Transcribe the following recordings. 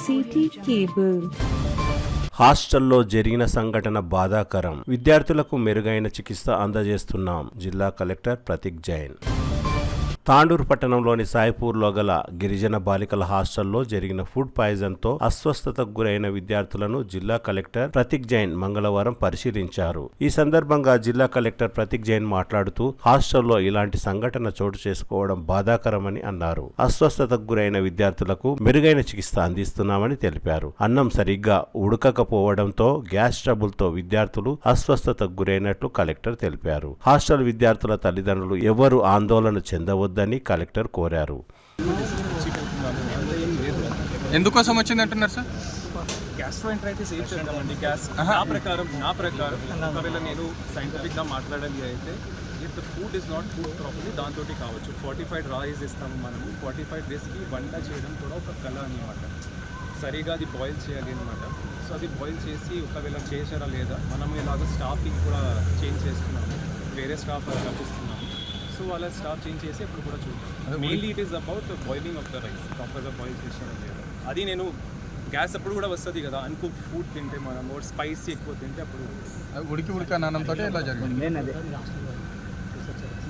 City cable. హాస్టల్లో జరిగిన సంఘటన బాధాకరం. విద్యార్థులకు మెరుగైన చికిత్స అందజేస్తున్నాం. జిల్లా కలెక్టర్ ప్రతీక్ జైన్. తాండూరు పట్టణంలోని సాయిపూర్లో గల గిరిజన బాలికల హాస్టల్లో జరిగిన ఫుడ్ పాయిజన్తో అస్వస్థతకు గురైన విద్యార్థులను జిల్లా కలెక్టర్ ప్రతీక్ జైన్ మంగళవారం పరిశీలించారు. ఈ సందర్భంగా జిల్లా కలెక్టర్ ప్రతీక్ జైన్ మాట్లాడుతూ హాస్టల్లో ఇలాంటి సంఘటన చోటు చేసుకోవడం బాధాకరమని అన్నారు. అస్వస్థతకు గురైన విద్యార్థులకు మెరుగైన చికిత్స అందిస్తున్నామని తెలిపారు. అన్నం సరిగ్గా ఉడకకపోవడంతో గ్యాస్ ట్రబుల్తో విద్యార్థులు అస్వస్థతకు గురైనట్లు కలెక్టర్ తెలిపారు. హాస్టల్ విద్యార్థుల తల్లిదండ్రులు ఎవరు ఆందోళన చెందవద్దు ని కలెక్టర్ కోరారు. ఎందుకోసం వచ్చింది అంటున్నారు సార్? గ్యాస్ట్రోఎంటరైటిస్ ఏం చేద్దామండి? నా ప్రకారం ఒకవేళ నేను సైంటిఫిక్గా మాట్లాడాలి అయితే if the food is not cook properly దాంతో కావచ్చు. 45 రైస్ ఇస్తాము మనము. 45 డేస్కి వంట చేయడం కూడా ఒక కళ అనమాట. సరిగా అది బాయిల్ చేయాలి అనమాట. సో అది బాయిల్ చేసి ఒకవేళ చేశారా లేదా, మనం ఇలాగ స్టాఫ్కి కూడా చేంజ్ చేస్తున్నాము, వేరే స్టాఫ్ పంపిస్తున్నాము. సో వాళ్ళ స్టాఫ్ చేంజ్ చేసి ఇప్పుడు కూడా చూద్దాం. Mainly it is about boiling of the rice. ప్రాపర్గా బాయిల్ చేసారా లేదా అది. నేను గ్యాస్ అప్పుడు కూడా వస్తుంది కదా, అన్కుక్ ఫుడ్ తింటే మనం స్పైసీ ఎక్కువ తింటే అప్పుడు ఉడికి నానంతో ఇలా జరిగింది.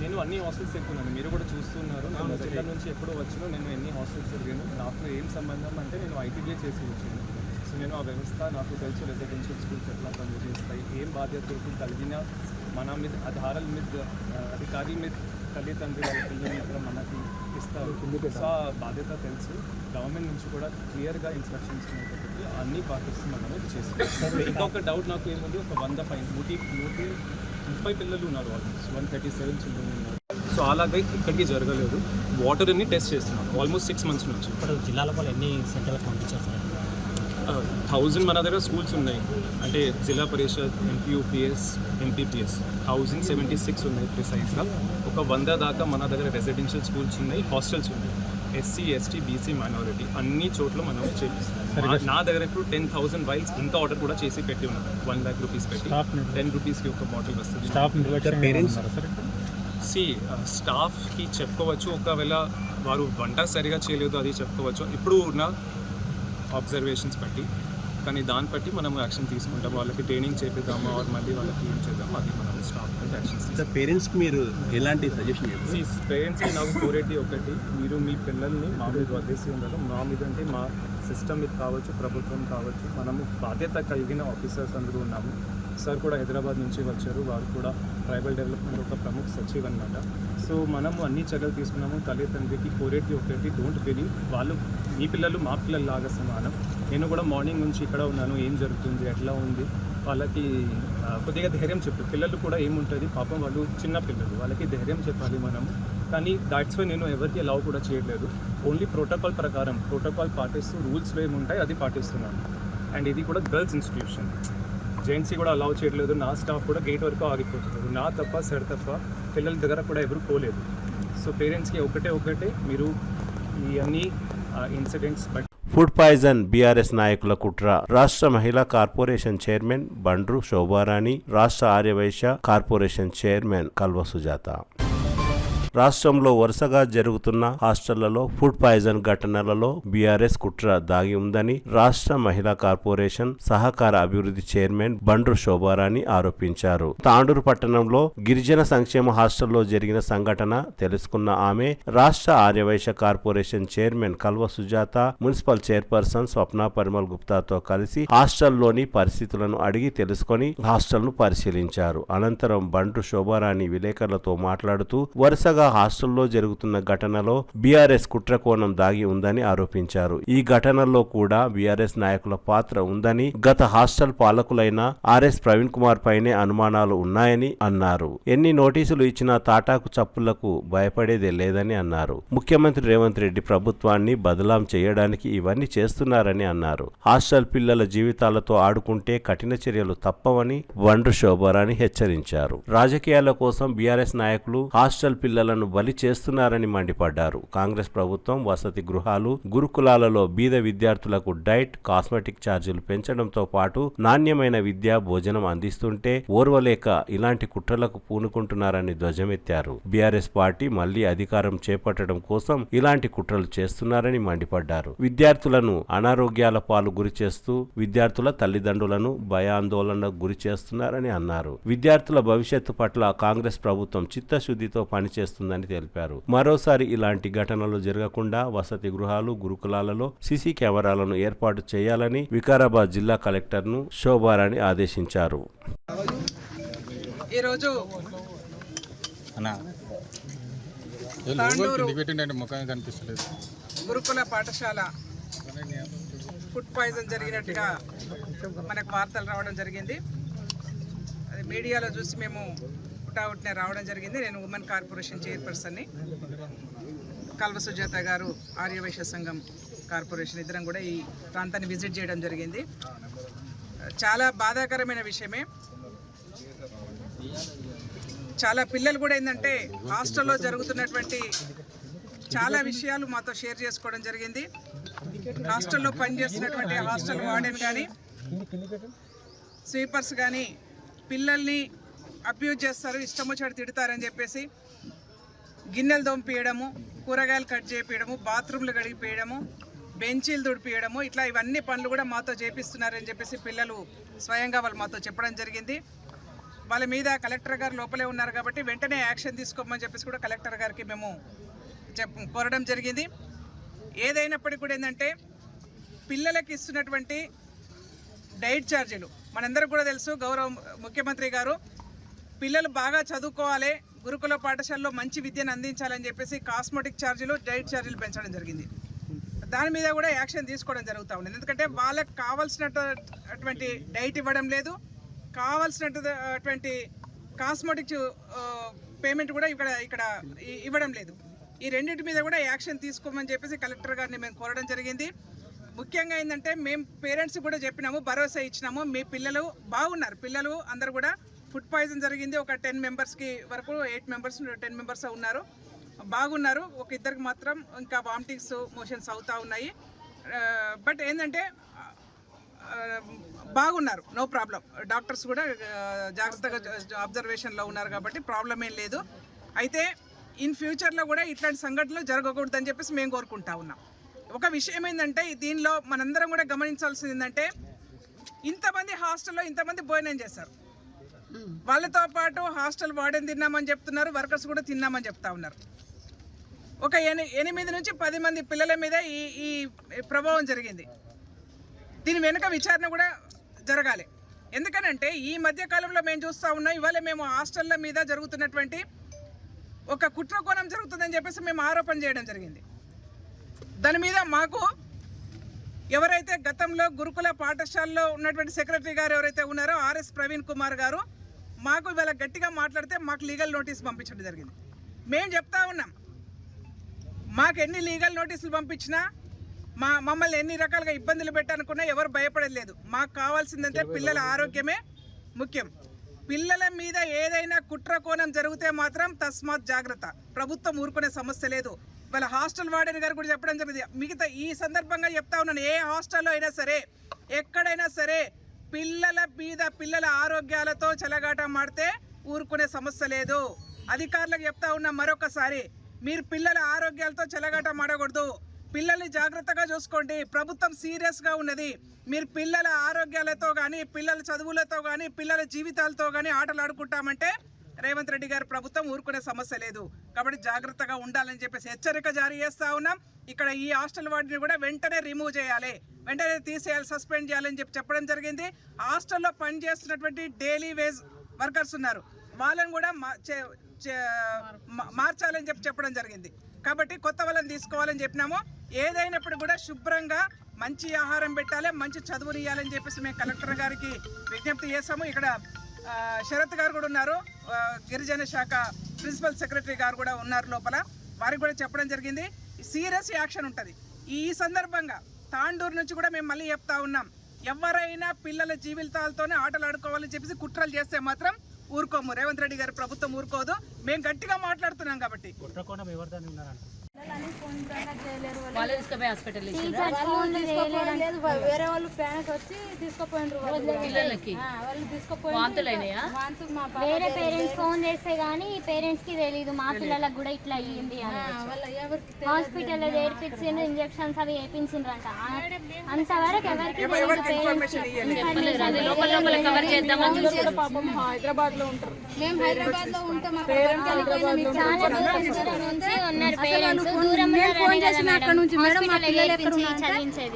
నేను అన్ని హాస్టల్స్ ఎక్కున్నాను, మీరు కూడా చూస్తున్నారు. నేను దగ్గర నుంచి ఎప్పుడో వచ్చినా నేను ఎన్ని హాస్టల్స్ తిరిగాను. నాకు ఏం సంబంధం అంటే నేను ఐటీబీఏ చేసి వచ్చాను. సో నేను ఆ వ్యవస్థ నాకు తెలుసు. రెసిడెన్షియల్ స్కూల్స్ ఎట్లా పనిచేస్తాయి, ఏం బాధ్యతలు కలిగిన మన మీద ఆధారాల మీద అధికారుల మీద తల్లిదండ్రుల వాళ్ళ పిల్లల మీద మనకి ఇస్తారు. సో ఆ బాధ్యత తెలుసు. గవర్నమెంట్ నుంచి కూడా క్లియర్గా ఇన్స్ట్రక్షన్స్ కాబట్టి అన్ని పాటిస్తూ మనము చేస్తాం. ఇంకొక డౌట్ నాకు ఏముంది, ఒక 100 ఫైన్ 130 పిల్లలు ఉన్నారు, ఆల్మోస్ట్ 137 చిల్డ్రన్ ఉన్నారు. సో అలాగే ఇక్కడికి జరగలేదు. వాటర్ని టెస్ట్ చేస్తున్నాం ఆల్మోస్ట్ 6 months నుంచి. ఇప్పుడు జిల్లాలో వాళ్ళు ఎన్ని సెంటర్లకు పంపించారు సార్? 1000 మన దగ్గర స్కూల్స్ ఉన్నాయి. అంటే జిల్లా పరిషత్, ఎంపీయూపీఎస్, ఎంపీపీఎస్ 1076 ఉన్నాయి ప్రిసైజ్గా. ఒక 100 దాకా మన దగ్గర రెసిడెన్షియల్ స్కూల్స్ ఉన్నాయి, హాస్టల్స్ ఉన్నాయి. ఎస్సీ, ఎస్టీ, బీసీ, మైనారిటీ అన్ని చోట్ల మనం చేపిస్తాం. నా దగ్గర ఇప్పుడు 10,000 వైల్స్ ఇంకా ఆర్డర్ కూడా చేసి పెట్టి ఉన్నాను. 1 lakh రూపీస్ పెట్టి 10 రూపీస్కి ఒక బాటిల్ వస్తుంది. స్టాఫ్కి చెప్పుకోవచ్చు, ఒకవేళ వారు వంట సరిగా చేయలేదు అది చెప్పుకోవచ్చు ఇప్పుడు ఉన్న అబ్జర్వేషన్స్ బట్టి. కానీ దాన్ని బట్టి మనం యాక్షన్ తీసుకుంటాం. వాళ్ళకి ట్రైనింగ్ చేపిద్దాము, ఆర్ మళ్ళీ వాళ్ళకి ఏం చేద్దాము అది మనం స్టాఫ్ మీద యాక్షన్స్ తీసుకుంటాం. పేరెంట్స్కి మీరు ఎలాంటి సజెషన్ చేస్తారు? పేరెంట్స్కి నాకు కోరేటి ఒకటి, మీరు మీ పిల్లల్ని మా మీద వదిలేసి ఉండదు. మా మీద అంటే మా సిస్టమ్ మీద కావచ్చు, ప్రభుత్వం కావచ్చు, మనము బాధ్యత కలిగిన ఆఫీసర్స్ అందరూ ఉన్నాము. సార్ కూడా హైదరాబాద్ నుంచి వచ్చారు, వారు కూడా ట్రైబల్ డెవలప్మెంట్ ఒక ప్రముఖ సచివ్ అనమాట. సో మనము అన్ని చర్యలు తీసుకున్నాము. తల్లిదండ్రికి కోరేటి ఒకటి, డోంట్ బిలీవ్ వాళ్ళు మీ పిల్లలు మా పిల్లలు లాగా సమానం. నేను కూడా మార్నింగ్ నుంచి ఇక్కడ ఉన్నాను, ఏం జరుగుతుంది, ఎట్లా ఉంది, వాళ్ళకి కొద్దిగా ధైర్యం చెప్పు. పిల్లలు కూడా ఏముంటుంది పాపం, వాళ్ళు చిన్న పిల్లలు, వాళ్ళకి ధైర్యం చెప్పాలి మనము. కానీ దాట్స్ వై నేను ఎవరికి అలౌ కూడా చేయట్లేదు. ఓన్లీ ప్రోటోకాల్ ప్రకారం ప్రోటోకాల్ పాటిస్తూ రూల్స్ ఏముంటాయి అది పాటిస్తున్నాను. అండ్ ఇది కూడా గర్ల్స్ ఇన్స్టిట్యూషన్, జెంట్స్కి కూడా అలౌ చేయట్లేదు. నా స్టాఫ్ కూడా గేట్ వరకు ఆగిపోతున్నారు. నా తప్ప సార్ తప్ప పిల్లల దగ్గర కూడా ఎవరు పోలేదు. సో పేరెంట్స్కి ఒకటే మీరు ఈ అన్ని ఇన్సిడెంట్స్ బట్టి. ఫుడ్ పాయిజన్ బీఆర్ఎస్ నాయకుల కుట్ర. రాష్ట్ర మహిళా కార్పొరేషన్ చైర్మన్ బండ్రు శోభారాణి, రాష్ట్ర ఆర్యవైశ్య కార్పొరేషన్ చైర్మన్ కల్వ సుజాత. రాష్ట్రంలో వరుసగా జరుగుతున్న హాస్టళ్లలో ఫుడ్ పాయిజన్ ఘటనలలో బీఆర్ఎస్ కుట్ర దాగి ఉందని రాష్ట్ర మహిళా కార్పొరేషన్ సహకార అభివృద్ధి చైర్మన్ బండ్రు శోభారాణి ఆరోపించారు. తాండూరు పట్టణంలో గిరిజన సంక్షేమ హాస్టల్లో జరిగిన సంఘటన తెలుసుకున్న ఆమె రాష్ట్ర Aryavysya corporation chairman Kalva Sujatha, municipal chairperson Swapna Parimal గుప్తాతో కలిసి హాస్టల్లోని పరిస్థితులను అడిగి తెలుసుకొని హాస్టల్ను పరిశీలించారు. అనంతరం బండ్రు శోభారాణి విలేకరులతో మాట్లాడుతూ వరుసగా హాస్టల్లో జరుగుతున్న ఘటనలో బీఆర్ఎస్ కుట్రకోణం దాగి ఉందని ఆరోపించారు. ఈ ఘటనలో కూడా బీఆర్ఎస్ నాయకుల పాత్ర ఉందని, గత హాస్టల్ పాలకులైన ఆర్ఎస్ ప్రవీణ్ కుమార్ పైనే అనుమానాలు ఉన్నాయని అన్నారు. ఎన్ని నోటీసులు ఇచ్చినా తాటాకు చప్పులకు భయపడేదే లేదని అన్నారు. ముఖ్యమంత్రి రేవంత్ రెడ్డి ప్రభుత్వాన్ని బదలాం చేయడానికి ఇవన్నీ చేస్తున్నారని అన్నారు. హాస్టల్ పిల్లల జీవితాలతో ఆడుకుంటే కఠిన చర్యలు తప్పవని బండ్రు శోభారాణి హెచ్చరించారు. రాజకీయాల కోసం బీఆర్ఎస్ నాయకులు హాస్టల్ పిల్లల విద్యార్థులను బలి చేస్తున్నారని మండిపడ్డారు. కాంగ్రెస్ ప్రభుత్వం వసతి గృహాలు, గురుకులాలలో బీద విద్యార్థులకు డైట్, కాస్మెటిక్ ఛార్జీలు పెంచడంతో పాటు నాణ్యమైన విద్యా భోజనం అందిస్తుంటే ఓర్వలేక ఇలాంటి కుట్రలకు పూనుకుంటున్నారని ధ్వజమెత్తారు. బీఆర్ఎస్ పార్టీ మళ్లీ అధికారం చేపట్టడం కోసం ఇలాంటి కుట్రలు చేస్తున్నారని మండిపడ్డారు. విద్యార్థులను అనారోగ్యాల పాలు గురి చేస్తూ విద్యార్థుల తల్లిదండ్రులను భయాందోళనకు గురి చేస్తున్నారని అన్నారు. విద్యార్థుల భవిష్యత్తు పట్ల కాంగ్రెస్ ప్రభుత్వం చిత్తశుద్ధితో పనిచేస్తుందని తెలిపారు. మరోసారి ఇలాంటి ఘటనలు జరగకుండా వసతి గృహాలు, గురుకులాలలో సీసీ కెమెరాలను ఏర్పాటు చేయాలని వికారాబాద్ జిల్లా కలెక్టర్ను శోభారాణి ఆదేశించారు. ఈరోజు ముఖం కనిపిస్తలేదు. గురుకుల పాఠశాల ఫుడ్ పాయిజన్ జరిగినట్టుగా మనకు వార్తలు రావడం జరిగింది. అది మీడియాలో చూసి మేము పుట్టావుట్నే రావడం జరిగింది. నేను ఉమెన్ కార్పొరేషన్ చైర్పర్సన్ని, కల్వ సుజాత గారు ఆర్యవైశ్య సంఘం కార్పొరేషన్, ఇద్దరం కూడా ఈ ప్రాంతాన్ని విజిట్ చేయడం జరిగింది. చాలా బాధాకరమైన విషయమే. చాలా పిల్లలు కూడా ఏంటంటే హాస్టల్లో జరుగుతున్నటువంటి చాలా విషయాలు మాతో షేర్ చేసుకోవడం జరిగింది. హాస్టల్లో పనిచేస్తున్నటువంటి హాస్టల్ వార్డెన్ కానీ, స్వీపర్స్ కానీ పిల్లల్ని అబ్యూజ్ చేస్తారు, ఇష్టం వచ్చాడు తిడతారని చెప్పేసి గిన్నెలు దొంపియడము, కూరగాయలు కట్ చేయించడము, బాత్రూమ్లు కడిగిపోయడము, బెంచీలు తుడిపియడము, ఇట్లా ఇవన్నీ పనులు కూడా మాతో చేపిస్తున్నారని చెప్పేసి పిల్లలు స్వయంగా వాళ్ళు మాతో చెప్పడం జరిగింది. వాళ్ళ మీద కలెక్టర్ గారు లోపలే ఉన్నారు కాబట్టి వెంటనే యాక్షన్ తీసుకోమని చెప్పేసి కూడా కలెక్టర్ గారికి మేము కోరడం జరిగింది. ఏదైనప్పటికీ కూడా ఏంటంటే పిల్లలకి ఇస్తున్నటువంటి డైట్ ఛార్జీలు మనందరికీ కూడా తెలుసు. గౌరవ ముఖ్యమంత్రి గారు పిల్లలు బాగా చదువుకోవాలి, గురుకుల పాఠశాలలో మంచి విద్యను అందించాలని చెప్పేసి కాస్మెటిక్ ఛార్జీలు, డైట్ ఛార్జీలు పెంచడం జరిగింది. దాని మీద కూడా యాక్షన్ తీసుకోవడం జరుగుతూ ఉంది. ఎందుకంటే వాళ్ళకి కావాల్సినటువంటి డైట్ ఇవ్వడం లేదు, కావాల్సినటువంటి కాస్మెటిక్ పేమెంట్ కూడా ఇక్కడ ఇవ్వడం లేదు. ఈ రెండింటి మీద కూడా యాక్షన్ తీసుకోమని చెప్పేసి కలెక్టర్ గారిని మేము కోరడం జరిగింది. ముఖ్యంగా ఏంటంటే మేము పేరెంట్స్ కూడా చెప్పినాము, భరోసా ఇచ్చినాము, మీ పిల్లలు బాగున్నారు, పిల్లలు అందరూ కూడా ఫుడ్ పాయిజన్ జరిగింది. ఒక 10 మెంబర్స్కి వరకు 8 మెంబర్స్ 10 మెంబర్స్ ఉన్నారు, బాగున్నారు. ఒక ఇద్దరికి మాత్రం ఇంకా వామిటింగ్స్, మోషన్స్ అవుతూ ఉన్నాయి. బట్ ఏంటంటే బాగున్నారు, నో ప్రాబ్లం. డాక్టర్స్ కూడా జాగ్రత్తగా అబ్జర్వేషన్లో ఉన్నారు కాబట్టి ప్రాబ్లం ఏం లేదు. అయితే ఇన్ ఫ్యూచర్లో కూడా ఇట్లాంటి సంఘటనలు జరగకూడదని చెప్పేసి మేము కోరుకుంటా ఉన్నాం. ఒక విషయం ఏంటంటే దీనిలో మనందరం కూడా గమనించాల్సింది ఏంటంటే ఇంతమంది హాస్టల్లో ఇంతమంది భోజనం చేస్తారు, వాళ్ళతో పాటు హాస్టల్ వార్డెన్ తిన్నామని చెప్తున్నారు, వర్కర్స్ కూడా తిన్నామని చెప్తా ఉన్నారు. ఒక 8 నుంచి 10 మంది పిల్లల మీద ఈ ప్రభావం జరిగింది. దీని వెనుక విచారణ కూడా జరగాలి. ఎందుకనంటే ఈ మధ్య కాలంలో మేము చూస్తూ ఉన్నాం, ఇవాళ మేము హాస్టళ్ళ మీద జరుగుతున్నటువంటి ఒక కుట్ర కోణం జరుగుతుందని చెప్పేసి మేము ఆరోపణ చేయడం జరిగింది. దాని మీద మాకు ఎవరైతే గతంలో గురుకుల పాఠశాలలో ఉన్నటువంటి సెక్రటరీ గారు ఎవరైతే ఉన్నారో ఆర్ఎస్ ప్రవీణ్ కుమార్ గారు మాకు ఇవాళ గట్టిగా మాట్లాడితే మాకు లీగల్ నోటీస్ పంపించడం జరిగింది. మేము చెప్తా ఉన్నాం, మాకు ఎన్ని లీగల్ నోటీసులు పంపించినా, మమ్మల్ని ఎన్ని రకాలుగా ఇబ్బందులు పెట్టానుకున్నా ఎవరు భయపడలేదు. మాకు కావాల్సిందంటే పిల్లల ఆరోగ్యమే ముఖ్యం. పిల్లల మీద ఏదైనా కుట్ర కోణం జరిగితే మాత్రం తస్మాత్ జాగ్రత్త, ప్రభుత్వం ఊరుకునే సమస్య లేదు. వాళ్ళ హాస్టల్ వార్డెన్ గారు కూడా చెప్పడం జరిగింది. మిగతా ఈ సందర్భంగా చెప్తా ఉన్నాను, ఏ హాస్టల్లో అయినా సరే, ఎక్కడైనా సరే పిల్లల మీద పిల్లల ఆరోగ్యాలతో చెలగాట మాడితే ఊరుకునే సమస్య లేదు. అధికారులకు చెప్తా ఉన్నా మరొకసారి, మీరు పిల్లల ఆరోగ్యాలతో చెలగాట మాడకూడదు, పిల్లల్ని జాగ్రత్తగా చూసుకోండి. ప్రభుత్వం సీరియస్గా ఉన్నది. మీరు పిల్లల ఆరోగ్యాలతో కానీ, పిల్లల చదువులతో కానీ, పిల్లల జీవితాలతో కానీ ఆటలు ఆడుకుంటామంటే రేవంత్ రెడ్డి గారి ప్రభుత్వం ఊరుకునే సమస్య లేదు. కాబట్టి జాగ్రత్తగా ఉండాలని చెప్పేసి హెచ్చరిక జారీ చేస్తూ ఉన్నాం. ఇక్కడ ఈ హాస్టల్ వాటిని కూడా వెంటనే రిమూవ్ చేయాలి, వెంటనే తీసేయాలి, సస్పెండ్ చేయాలని చెప్పడం జరిగింది. హాస్టల్లో పనిచేస్తున్నటువంటి డైలీ వేజ్ వర్కర్స్ ఉన్నారు, వాళ్ళని కూడా మార్చాలని చెప్పడం జరిగింది. కాబట్టి కొత్త వాళ్ళని తీసుకోవాలని చెప్పినాము. ఏదైనప్పుడు కూడా శుభ్రంగా మంచి ఆహారం పెట్టాలి, మంచి చదువునియాలని చెప్పేసి మేము కలెక్టర్ గారికి విజ్ఞప్తి చేస్తాము. ఇక్కడ శరత్ గారు కూడా ఉన్నారు, గిరిజన శాఖ ప్రిన్సిపల్ సెక్రటరీ గారు కూడా ఉన్నారు లోపల, వారికి కూడా చెప్పడం జరిగింది. సీరియస్ యాక్షన్ ఉంటుంది. ఈ సందర్భంగా తాండూరు నుంచి కూడా మేము మళ్ళీ చెప్తా ఉన్నాం, ఎవరైనా పిల్లల జీవితాలతోనే ఆటలు ఆడుకోవాలని చెప్పేసి కుట్రలు చేస్తే మాత్రం ఊరుకోము. రేవంత్ రెడ్డి గారి ప్రభుత్వం ఊరుకోదు. మేము గట్టిగా మాట్లాడుతున్నాం కాబట్టి. కుట్రకోణం ఎవరిదని ఉన్నారంట వాళ్ళు తీసుకుపోయి హాస్పిటల్ వేరే వాళ్ళు ప్యానక్ వచ్చి తీసుకుపోయినారు పిల్లలకి వాళ్ళు తీసుకుపోయి వాంతులైనయా వేరే పేరెంట్స్ ఫోన్ చేస్తే గానీ పేరెంట్స్ కి తెలియదు మా పిల్లలకు కూడా ఇట్లా అయ్యింది అని హాస్పిటల్ లో చేర్పించిండ్రు ఇంజక్షన్స్ అవి వేయించిండ్రంట అంతవరకు ఎవరికి ఇన్ఫర్మేషన్ ఇవ్వలేదు. హైదరాబాద్ లో ఉంటారు, మేము హైదరాబాద్ లో ఉంటాం. చాలా దూరం నుంచి ఉన్నారు పేరెంట్స్ దూరం అక్కడ నుంచి మేడం మా పిల్లలు ఎక్కడ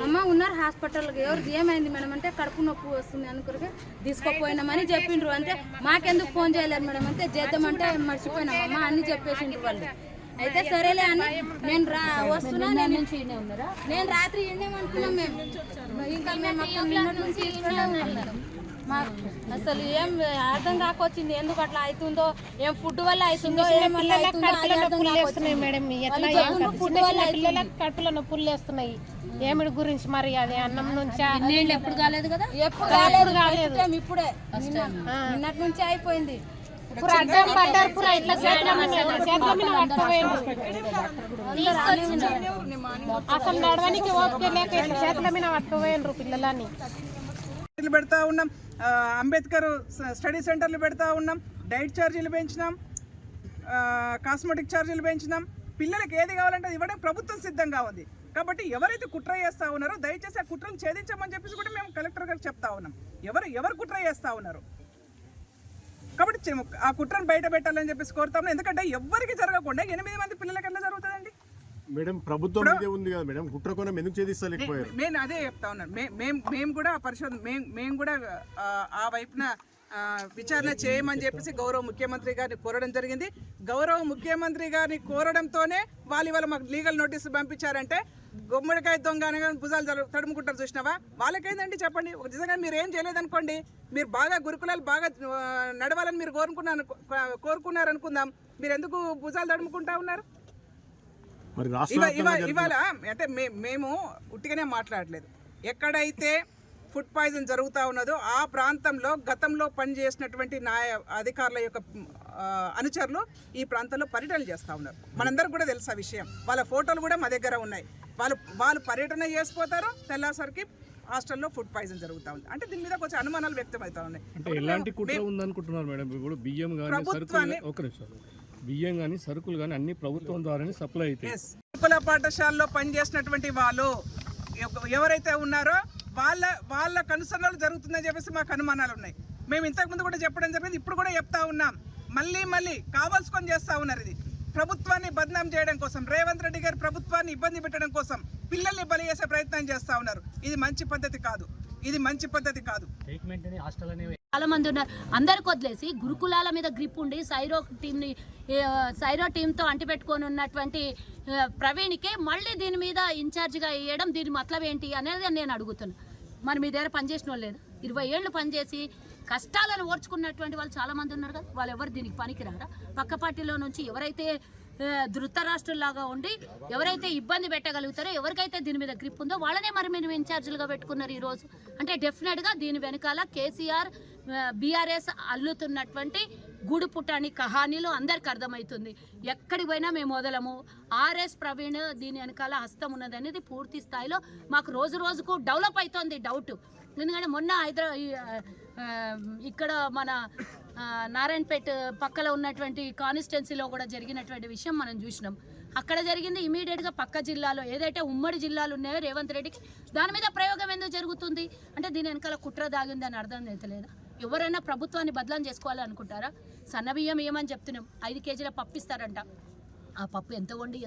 అమ్మ ఉన్నారు హాస్పిటల్, ఎవరికి ఏమైంది మేడం అంటే కడుపు నొప్పి వస్తుంది అనుకుని తీసుకుపోయినామని చెప్పిండ్రు. అంటే మాకెందుకు ఫోన్ చేయలేదు మేడం అంటే చేద్దామంటే మర్చిపోయినామమ్మ అన్ని చెప్పేసిండ్రు వాళ్ళు. అయితే సరేలే అని నేను వస్తున్నా, నేను రాత్రి ఎండేమనుకున్నాం మేము. ఇంకా మేము అక్కడ నిన్నటి నుంచి ఇక్కడే ఉన్నాం. అసలు ఏం అర్థం కాకొచ్చింది, ఎందుకు అట్లా అవుతుందో, ఏం ఫుడ్ వల్ల అవుతుందో, ఫుడ్ వల్ల కడుపులో నొప్పులు వేస్తున్నాయి. ఏమిడి గురించి మరి అది అన్నం నుంచి ఎప్పుడు కాలేదు కదా, ఎప్పుడు కాలేదు, ఇప్పుడే నిన్నటి నుంచి అయిపోయింది. అడ్డం పడ్డారు పూర ఇట్లా చేతుల మీద అసలు నడవడానికి ఓపిక లేక ఇట్లా చేతుల మీద పట్టుకుపోయినరు పిల్లలని. పెడతా ఉన్నాం, అంబేద్కర్ స్టడీ సెంటర్లు పెడతా ఉన్నాం, డైట్ ఛార్జీలు పెంచినాం, కాస్మెటిక్ ఛార్జీలు పెంచినాం. పిల్లలకి ఏది కావాలంటే అది ఇవ్వడం ప్రభుత్వం సిద్ధంగా ఉంది. కాబట్టి ఎవరైతే కుట్ర చేస్తూ ఉన్నారో దయచేసి ఆ కుట్రను ఛేదించమని చెప్పేసి కూడా మేము కలెక్టర్ గారికి చెప్తా ఉన్నాం. ఎవరు కుట్ర చేస్తూ ఉన్నారు కాబట్టి ఆ కుట్రను బయట పెట్టాలని చెప్పేసి కోరుతా ఉన్నాం. ఎందుకంటే ఎవరికి జరగకుండా 8 మంది పిల్లలకి ఎట్లా జరుగుతుందండి మేడం? ప్రభుత్వం ఇదే ఉంది కదా మేడం, కుట్రకోణం ఎందుకు ఛేదిస్తలేకపోయారు? నేను అదే చెప్తా ఉన్నాను. మేము కూడా పరిశోధన మేము కూడా ఆ వైపున విచారణ చేయమని చెప్పేసి గౌరవ ముఖ్యమంత్రి గారిని కోరడం జరిగింది. గౌరవ ముఖ్యమంత్రి గారిని కోరడంతోనే వాళ్ళు మాకు లీగల్ నోటీసు పంపించారంటే గుమ్మడికాయ దొంగ అనగా భుజాలు తడుముకుంటారు చూసినావా, వాళ్ళకేందండి చెప్పండి. ఒక నిజంగా మీరు ఏం చేయలేదనుకోండి, మీరు బాగా గురుకులాలు బాగా నడవాలని మీరు కోరుకున్నారనుకుందాం, మీరు ఎందుకు భుజాలు తడుముకుంటా ఉన్నారు? ఇవాళ అంటే మేము ఉట్టిగానే మాట్లాడలేదు. ఎక్కడైతే ఫుడ్ పాయిజన్ జరుగుతూ ఉన్నదో ఆ ప్రాంతంలో గతంలో పనిచేసినటువంటి అధికారుల యొక్క అనుచరులు ఈ ప్రాంతంలో పర్యటనలు చేస్తూ ఉన్నారు. మనందరికి కూడా తెలుసు ఆ విషయం. వాళ్ళ ఫోటోలు కూడా మా దగ్గర ఉన్నాయి. వాళ్ళు పర్యటన చేసిపోతారు, తెల్లాసరికి హాస్టల్లో ఫుడ్ పాయిజన్ జరుగుతూ ఉంది. అంటే దీని మీద కొంచెం అనుమానాలు వ్యక్తం అవుతా ఉన్నాయి. ఎలాంటి కుట్ర ఉందనుకుంటున్నారు మేడం? ఇప్పుడు బియ్యం కానీ సరుకులు కానీ అన్ని ప్రభుత్వం ద్వారానే సప్లై అవుతాయి. గురుకుల పాఠశాలలో పనిచేసినటువంటి వాళ్ళు ఎవరైతే ఉన్నారో వాళ్ళ కనుసరణలు జరుగుతుందని చెప్పేసి మాకు అనుమానాలు ఉన్నాయి. మేము ఇంతకుముందు కూడా చెప్పడం జరిగింది, ఇప్పుడు కూడా చెప్తా ఉన్నాం. మళ్ళీ కావాల్సుకొని చేస్తూ ఉన్నారు. ఇది ప్రభుత్వాన్ని బదనాం చేయడం కోసం, రేవంత్ రెడ్డి గారి ప్రభుత్వాన్ని ఇబ్బంది పెట్టడం కోసం పిల్లల్ని బలి చేసే ప్రయత్నం చేస్తూ ఉన్నారు. ఇది మంచి పద్ధతి కాదు. చాలా మంది ఉన్నారు. అందరికి వదిలేసి గురుకులాల మీద గ్రిప్ ఉండి సైరో టీంతో అంటిపెట్టుకొని ఉన్నటువంటి ప్రవీణ్కి మళ్ళీ దీని మీద ఇన్ఛార్జిగా వేయడం, దీని మతలబ్ ఏంటి అనేది నేను అడుగుతున్నా. మరి మీ దగ్గర పనిచేసిన వాళ్ళు లేదు? 20 ఏళ్ళు పనిచేసి కష్టాలను ఓర్చుకున్నటువంటి వాళ్ళు చాలామంది ఉన్నారు కదా, వాళ్ళు ఎవరు దీనికి పనికిరారా? పక్క పార్టీలో నుంచి ఎవరైతే ధృతరాష్ట్రులాగా ఉండి ఎవరైతే ఇబ్బంది పెట్టగలుగుతారో, ఎవరికైతే దీని మీద గ్రిప్ ఉందో వాళ్ళనే మరి మీరు ఇన్ఛార్జీలుగా పెట్టుకున్నారు ఈరోజు. అంటే డెఫినెట్గా దీని వెనకాల కేసీఆర్ బీఆర్ఎస్ అల్లుతున్నటువంటి గూడు పుట్టాని కహానీలు అందరికి అర్థమవుతుంది. ఎక్కడికి పోయినా మేము వదలము. ఆర్ఎస్ ప్రవీణ్ దీని వెనకాల హస్తం ఉన్నది అనేది పూర్తి స్థాయిలో మాకు రోజుకు డెవలప్ అవుతుంది డౌట్. ఎందుకంటే మొన్న ఇక్కడ మన నారాయణపేట పక్కలో ఉన్నటువంటి కాన్స్టిట్యున్సీలో కూడా జరిగినటువంటి విషయం మనం చూసినాం. అక్కడ జరిగింది ఇమీడియట్గా పక్క జిల్లాలో ఏదైతే ఉమ్మడి జిల్లాలు ఉన్నాయో రేవంత్ రెడ్డికి దాని మీద ప్రయోగం ఎందుకు జరుగుతుంది అంటే దీని వెనకాల కుట్ర దాగిందని అర్థం అవుతలేదా? ఎవరైనా ప్రభుత్వాన్ని బదలాం చేసుకోవాలి అనుకుంటారా? సన్నబియ్యం ఏమని చెప్తున్నాం, 5 కేజీల పప్పు ఇస్తారంట. ఆ పప్పు ఎంత వండి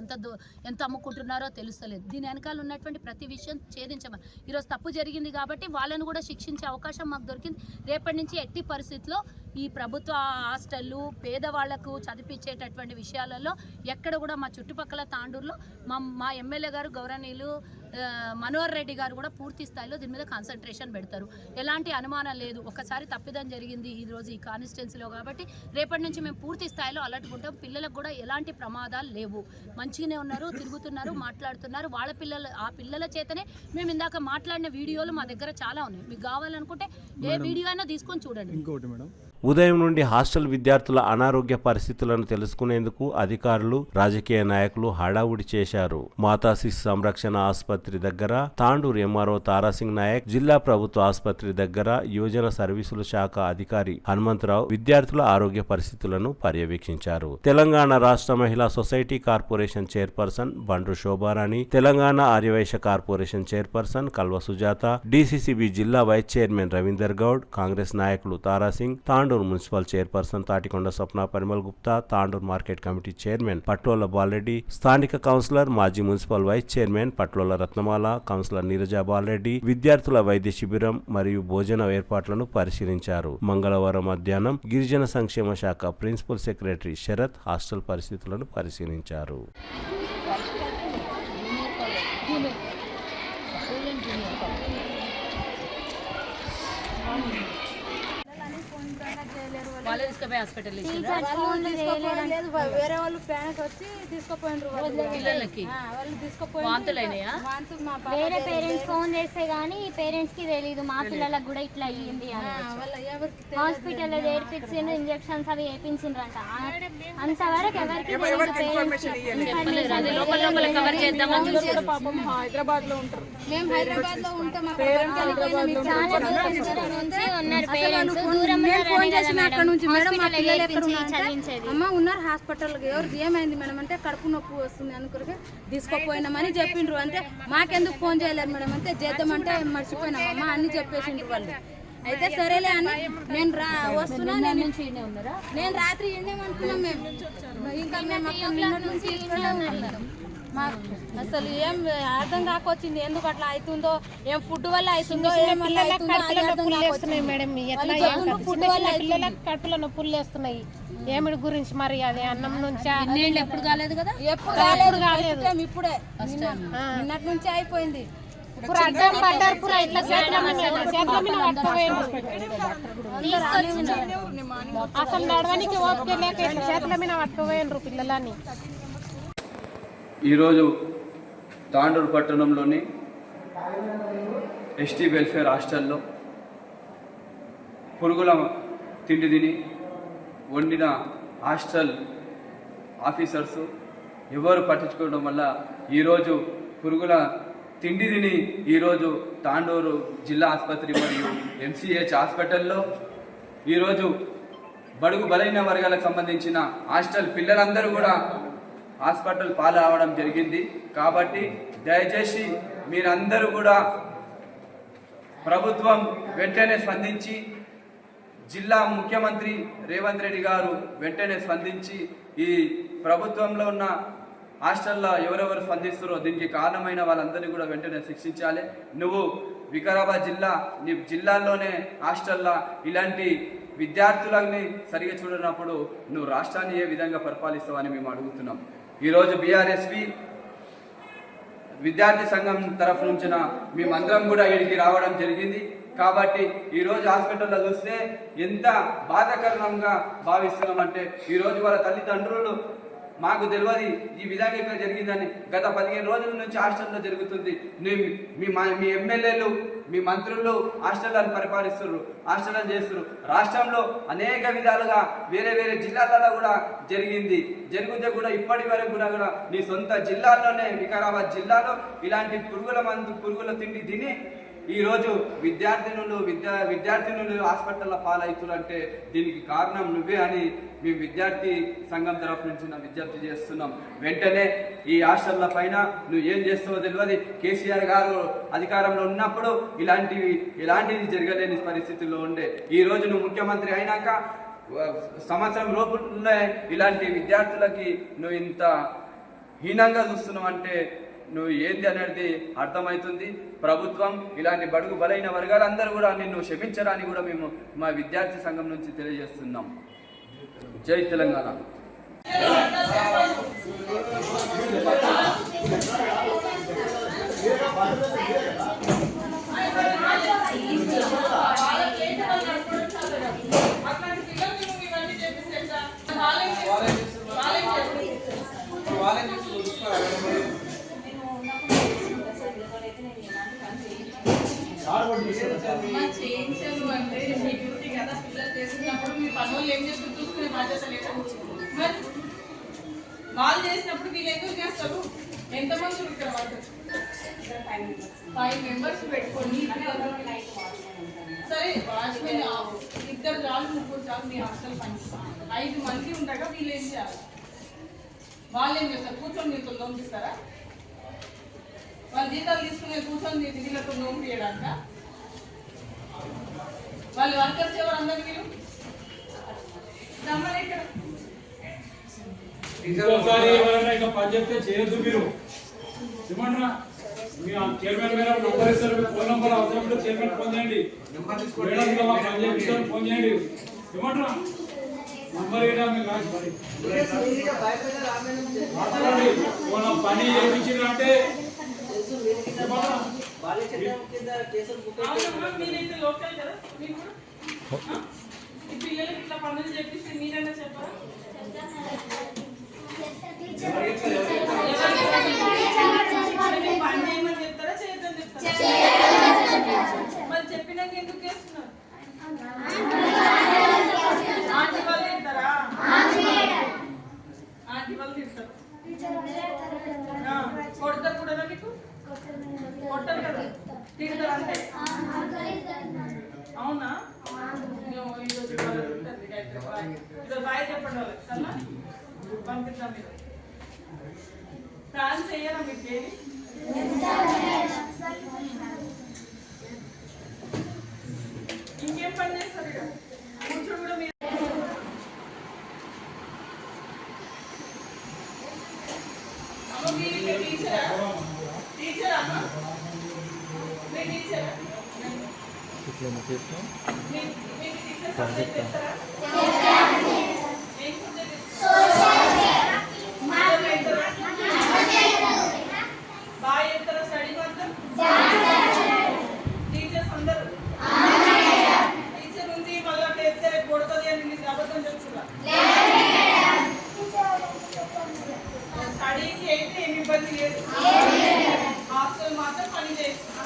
ఎంత అమ్ముకుంటున్నారో తెలుస్తలేదు. దీని వెనకాల ఉన్నటువంటి ప్రతి విషయం ఛేదించమని. ఈరోజు తప్పు జరిగింది కాబట్టి వాళ్ళను కూడా శిక్షించే అవకాశం మాకు దొరికింది. రేపటి నుంచి ఎట్టి పరిస్థితిలో ఈ ప్రభుత్వ హాస్టళ్ళు పేదవాళ్లకు చదివించేటటువంటి విషయాలలో ఎక్కడ కూడా మా చుట్టుపక్కల తాండూరులో మా ఎమ్మెల్యే గారు గౌరవనీయులు మనోహర్ రెడ్డి గారు కూడా పూర్తి స్థాయిలో దీని మీద కాన్సన్ట్రేషన్ పెడతారు. ఎలాంటి అనుమానం లేదు. ఒకసారి తప్పిదం జరిగింది ఈరోజు ఈ కాన్స్టిట్యున్సీలో కాబట్టి రేపటి నుంచి మేము పూర్తి స్థాయిలో అలర్ట్ ఉంటాం. పిల్లలకు కూడా ఎలాంటి ప్రమాదాలు లేవు, మంచిగానే ఉన్నారు, తిరుగుతున్నారు, మాట్లాడుతున్నారు. ఆ పిల్లల చేతనే మేము ఇందాక మాట్లాడిన వీడియోలు మా దగ్గర చాలా ఉన్నాయి. మీకు కావాలనుకుంటే ఏ వీడియో అయినా తీసుకొని చూడండి. ఇంకోటి మేడం, ఉదయం నుండి హాస్టల్ విద్యార్థుల అనారోగ్య పరిస్థితులను తెలుసుకునేందుకు అధికారులు, రాజకీయ నాయకులు హడావుడి చేశారు. మాతా శిశు సంరక్షణ ఆసుపత్రి దగ్గర తాండూరు ఎంఆర్ఓ తారాసింగ్ నాయక్, జిల్లా ప్రభుత్వ ఆసుపత్రి దగ్గర యువజన సర్వీసుల శాఖ అధికారి హనుమంతరావు విద్యార్థుల ఆరోగ్య పరిస్థితులను పర్యవేక్షించారు. తెలంగాణ రాష్ట్ర మహిళా society corporation chairperson Bandru Shobharani, Telangana Arya Vysya corporation chairperson Kalva Sujatha, DCCB జిల్లా వైస్ చైర్మన్ రవీందర్ గౌడ్, కాంగ్రెస్ నాయకులు Tara Singh, Tandur municipal chairperson Tatikonda Swapna Parimal Gupta, Tandur market committee chairman Patlola Balareddy, స్థానిక కౌన్సిలర్ మాజీ municipal vice chairman Patlola Ratnamala, councillor Neeraja Balareddy విద్యార్థుల వైద్య శిబిరం మరియు భోజన ఏర్పాట్లను పరిశీలించారు. మంగళవారం మధ్యాహ్నం గిరిజన సంక్షేమ శాఖ ప్రిన్సిపల్ సెక్రటరీ శరత్ హాస్టల్ పరిస్థితులను పరిశీలించారు. వేరే వాళ్ళు పేరెంట్స్ వచ్చి తీసుకుపోయినారు పిల్లలకి. వేరే పేరెంట్స్ ఫోన్ చేస్తే గానీ పేరెంట్స్ కి తెలీదు మా పిల్లలకు కూడా ఇట్లా అయ్యింది అని. హాస్పిటల్లో చేర్పించిండ్రు, ఇంజక్షన్స్ అవి వేయించిండ్రంట. అంతవరకు ఎవరికి హైదరాబాద్ లో ఉంటాం. మేము హైదరాబాద్ లో ఉంటాం. చాలా దూరం నుంచి ఉన్నారు పేరెంట్స్. దూరం అమ్మ ఉన్నారు హాస్పిటల్, ఎవరు ఏమైంది మేడం అంటే కడుపు నొప్పి వస్తుంది అనుకుని తీసుకుపోయినామని చెప్పిండ్రు. అంటే మాకెందుకు ఫోన్ చేయలేదు మేడం అంటే చేద్దామంటే మర్చిపోయినామమ్మ అన్ని చెప్పేసిండ్రు వాళ్ళు. అయితే సరేలే అని నేను వస్తున్నా. నేను రాత్రి ఎండేమనుకున్నాం మేము. ఇంకా మేము అక్కడ నిన్నటి నుంచి మాకు అసలు ఏం అర్థం కాకొచ్చింది. ఎందుకు అట్లా అవుతుందో, ఏం ఫుడ్ వల్ల అవుతుందో, ఫుడ్ వల్ల కడుపులో నొప్పులు వేస్తున్నాయి. ఏమిడి గురించి మరి అది అన్నం నుంచి ఎప్పుడు కాలేదు కదా, ఎప్పుడు కాలేదు. ఇప్పుడే నిన్నటి నుంచి అయిపోయింది. అసలు నడవడానికి ఓపిక లేక చేతుల మీద పట్టుకుపోయినరు పిల్లలని. ఈరోజు తాండూరు పట్టణంలోని ఎస్టీ వెల్ఫేర్ హాస్టల్లో పురుగుల తిండి తిని వండిన హాస్టల్ ఆఫీసర్సు ఎవరు పట్టించుకోవడం వల్ల ఈరోజు పురుగుల తిండి తిని ఈరోజు తాండూరు జిల్లా ఆసుపత్రి మరియు ఎంసీహెచ్ హాస్పిటల్లో ఈరోజు బడుగు బలైన వర్గాలకు సంబంధించిన హాస్టల్ పిల్లలందరూ కూడా హాస్పిటల్ పాలు అవడం జరిగింది. కాబట్టి దయచేసి మీరందరూ కూడా ప్రభుత్వం వెంటనే స్పందించి, జిల్లా ముఖ్యమంత్రి రేవంత్ రెడ్డి గారు వెంటనే స్పందించి ఈ ప్రభుత్వంలో ఉన్న హాస్టల్లో ఎవరెవరు స్పందిస్తారో దీనికి కారణమైన వాళ్ళందరినీ కూడా వెంటనే శిక్షించాలి. నువ్వు వికారాబాద్ నీ జిల్లాల్లోనే హాస్టల్లో ఇలాంటి విద్యార్థులని సరిగా చూడనప్పుడు నువ్వు రాష్ట్రాన్ని ఏ విధంగా పరిపాలిస్తావని మేము అడుగుతున్నాం. ఈరోజు బీఆర్ఎస్పీ విద్యార్థి సంఘం తరఫు నుంచిన మేమందరం కూడా ఇక్కడికి రావడం జరిగింది. కాబట్టి ఈరోజు హాస్పిటల్లో చూస్తే ఎంత బాధాకరంగా భావిస్తున్నామంటే, ఈరోజు వాళ్ళ తల్లిదండ్రులు మాకు తెలియదు ఈ విధంగా ఇక్కడ జరిగిందని. గత 15 రోజుల నుంచి హాస్టల్లో జరుగుతుంది. మీ ఎమ్మెల్యేలు, మీ మంత్రులు హాస్టళ్లను పరిపాలిస్తున్నారు, హాస్టళ్లను చేస్తున్నారు. రాష్ట్రంలో అనేక విధాలుగా వేరే వేరే జిల్లాలలో కూడా జరిగింది. జరిగితే కూడా ఇప్పటి వరకు కూడా నీ సొంత జిల్లాల్లోనే వికారాబాద్ జిల్లాలో ఇలాంటి పురుగుల తిండి తిని ఈరోజు విద్యార్థినులు హాస్పిటల్లో పాలవుతున్నారంటే దీనికి కారణం నువ్వే అని మేము విద్యార్థి సంఘం తరఫు నుంచి విజ్ఞప్తి చేస్తున్నాం. వెంటనే ఈ హాస్టళ్ల పైన నువ్వు ఏం చేస్తావో తెలియదు. కేసీఆర్ గారు అధికారంలో ఉన్నప్పుడు ఇలాంటిది జరగలేని పరిస్థితుల్లో ఉండే. ఈరోజు నువ్వు ముఖ్యమంత్రి అయినాక సంవత్సరం లోపలే ఇలాంటి విద్యార్థులకి నువ్వు ఇంత హీనంగా చూస్తున్నావు అంటే నువ్వు ఏంది అనేది అర్థమవుతుంది. ప్రభుత్వం ఇలాంటి బడుగు బలైన వర్గాలందరూ కూడా నిన్ను క్షమించడాన్ని కూడా మేము మా విద్యార్థి సంఘం నుంచి తెలియజేస్తున్నాం. జై తెలంగాణ. చేయించాను అంటే మీ డ్యూటీ కదా పిల్లలు చేసినప్పుడు మీ పనులు ఏం చేస్తూ చూసుకునే బాధ్యత లేదా? మరి వాళ్ళు చేసినప్పుడు వీళ్ళు ఎందుకు చేస్తారు? ఎంతమంది ఇక్కడ వర్కర్? 5 మెంబర్స్ పెట్టుకోండి. సరే వాచ్మెన్ 2 చాలు 3 చాలు మీ హాస్టల్ పని. 5 మంది ఉండగా వీళ్ళు ఏం చేయాలి? వాళ్ళు ఏం చేస్తారు? కూర్చొని నీతో నోంపిస్తారా? వాళ్ళు జీతాలు తీసుకుని కూర్చొని వీళ్ళతో నోంపియడాక వాళ్ళు వర్కర్స్ ఎవరు? అందరు మీరు రమ్మని ఇక్కడ పని చెప్తే చేయొద్దు. మీరు ఏమంటారా? మీ చైర్మన్ మీద నంబర్ ఇస్తారు, ఫోన్ నంబర్ అవసరం చైర్మన్ ఫోన్ చేయండి, పని చేపిస్తారు ఫోన్ చేయండి. ఏమంటారా? నంబర్ ఇవ్వడా మీకు పని చేయించారంటే మీరైతే లోకల్ కదా, మీకు ఈ పిల్లలకి ఇట్లా పనులు చెప్పిస్తే మీరైనా చెప్పరా? పని చేయమని చెప్తారా చేయొద్దని చెప్తారా? మరి చెప్పినాక ఎందుకు చేస్తున్నారు? ఆంటీ వాళ్ళు తింటారా? ఆంటీ వాళ్ళు తింటారు. కొడతారు కూడా మీకు? కొట్టారు కదా, తింటారు అంతే. అవునా? ఈరోజు బాయ్ చెప్పండి వాళ్ళకి సన్నా పంపిద్దాం. మీరు ప్రాన్స్ చెయ్యరా మీకు డైలీ? ఇంకేం పని చేస్తారు? ఇక కూర్చొని కూడా మీరు అమ్మ మీరు టీచరా? టీచరా అమ్మ? మీ టీచరా? మీకు టీచర్ సబ్జెక్ట్ చెప్తారా? ఏం సబ్జెక్ట్? బాగా చెప్తారా స్టడీ మాత్రం? టీచర్స్ అందరూ టీచర్ ఉంది మళ్ళీ చెప్తే కొడుతుంది అని మీకు అబద్ధం చెప్తున్నా. స్టడీకి అయితే ఏమి ఇబ్బంది లేదు, హాస్టల్ మాత్రం పని చేస్తున్నా.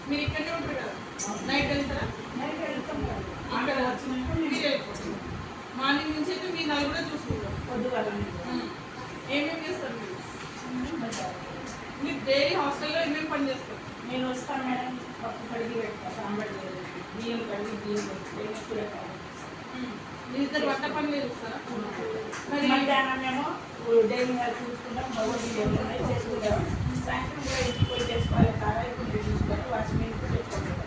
మీరు ఇక్కడనే ఉంటారు కదా, నైట్ వెళ్తారా? ఇక్కడ వచ్చినాక మీరు వెళ్ళిపోతారు. మార్నింగ్ నుంచి అయితే మీ నలుగురే చూసుకుంటారు. ఏమేమి చేస్తారు మీరు? మీరు డైలీ హాస్టల్లో ఏమేమి పని చేస్తారు? నేను వస్తాను మేడం, పప్పు కడిగి పెడతాను, సాంబార్ బియ్యం కడిగి బియ్యం మీ ఇద్దరు వంట పని మీరు చూస్తారా? మరి మధ్యాహ్నం మేము డైలీ చూసుకుంటాం, భగవద్గీత చేసుకుంటాం. సాయంత్రం కూడా ఇంటికి పోయి చేసుకోవాలి, కారాయి కూడా చూసుకొని వాచ్మెన్ కూడా పెట్టుకుంటాం.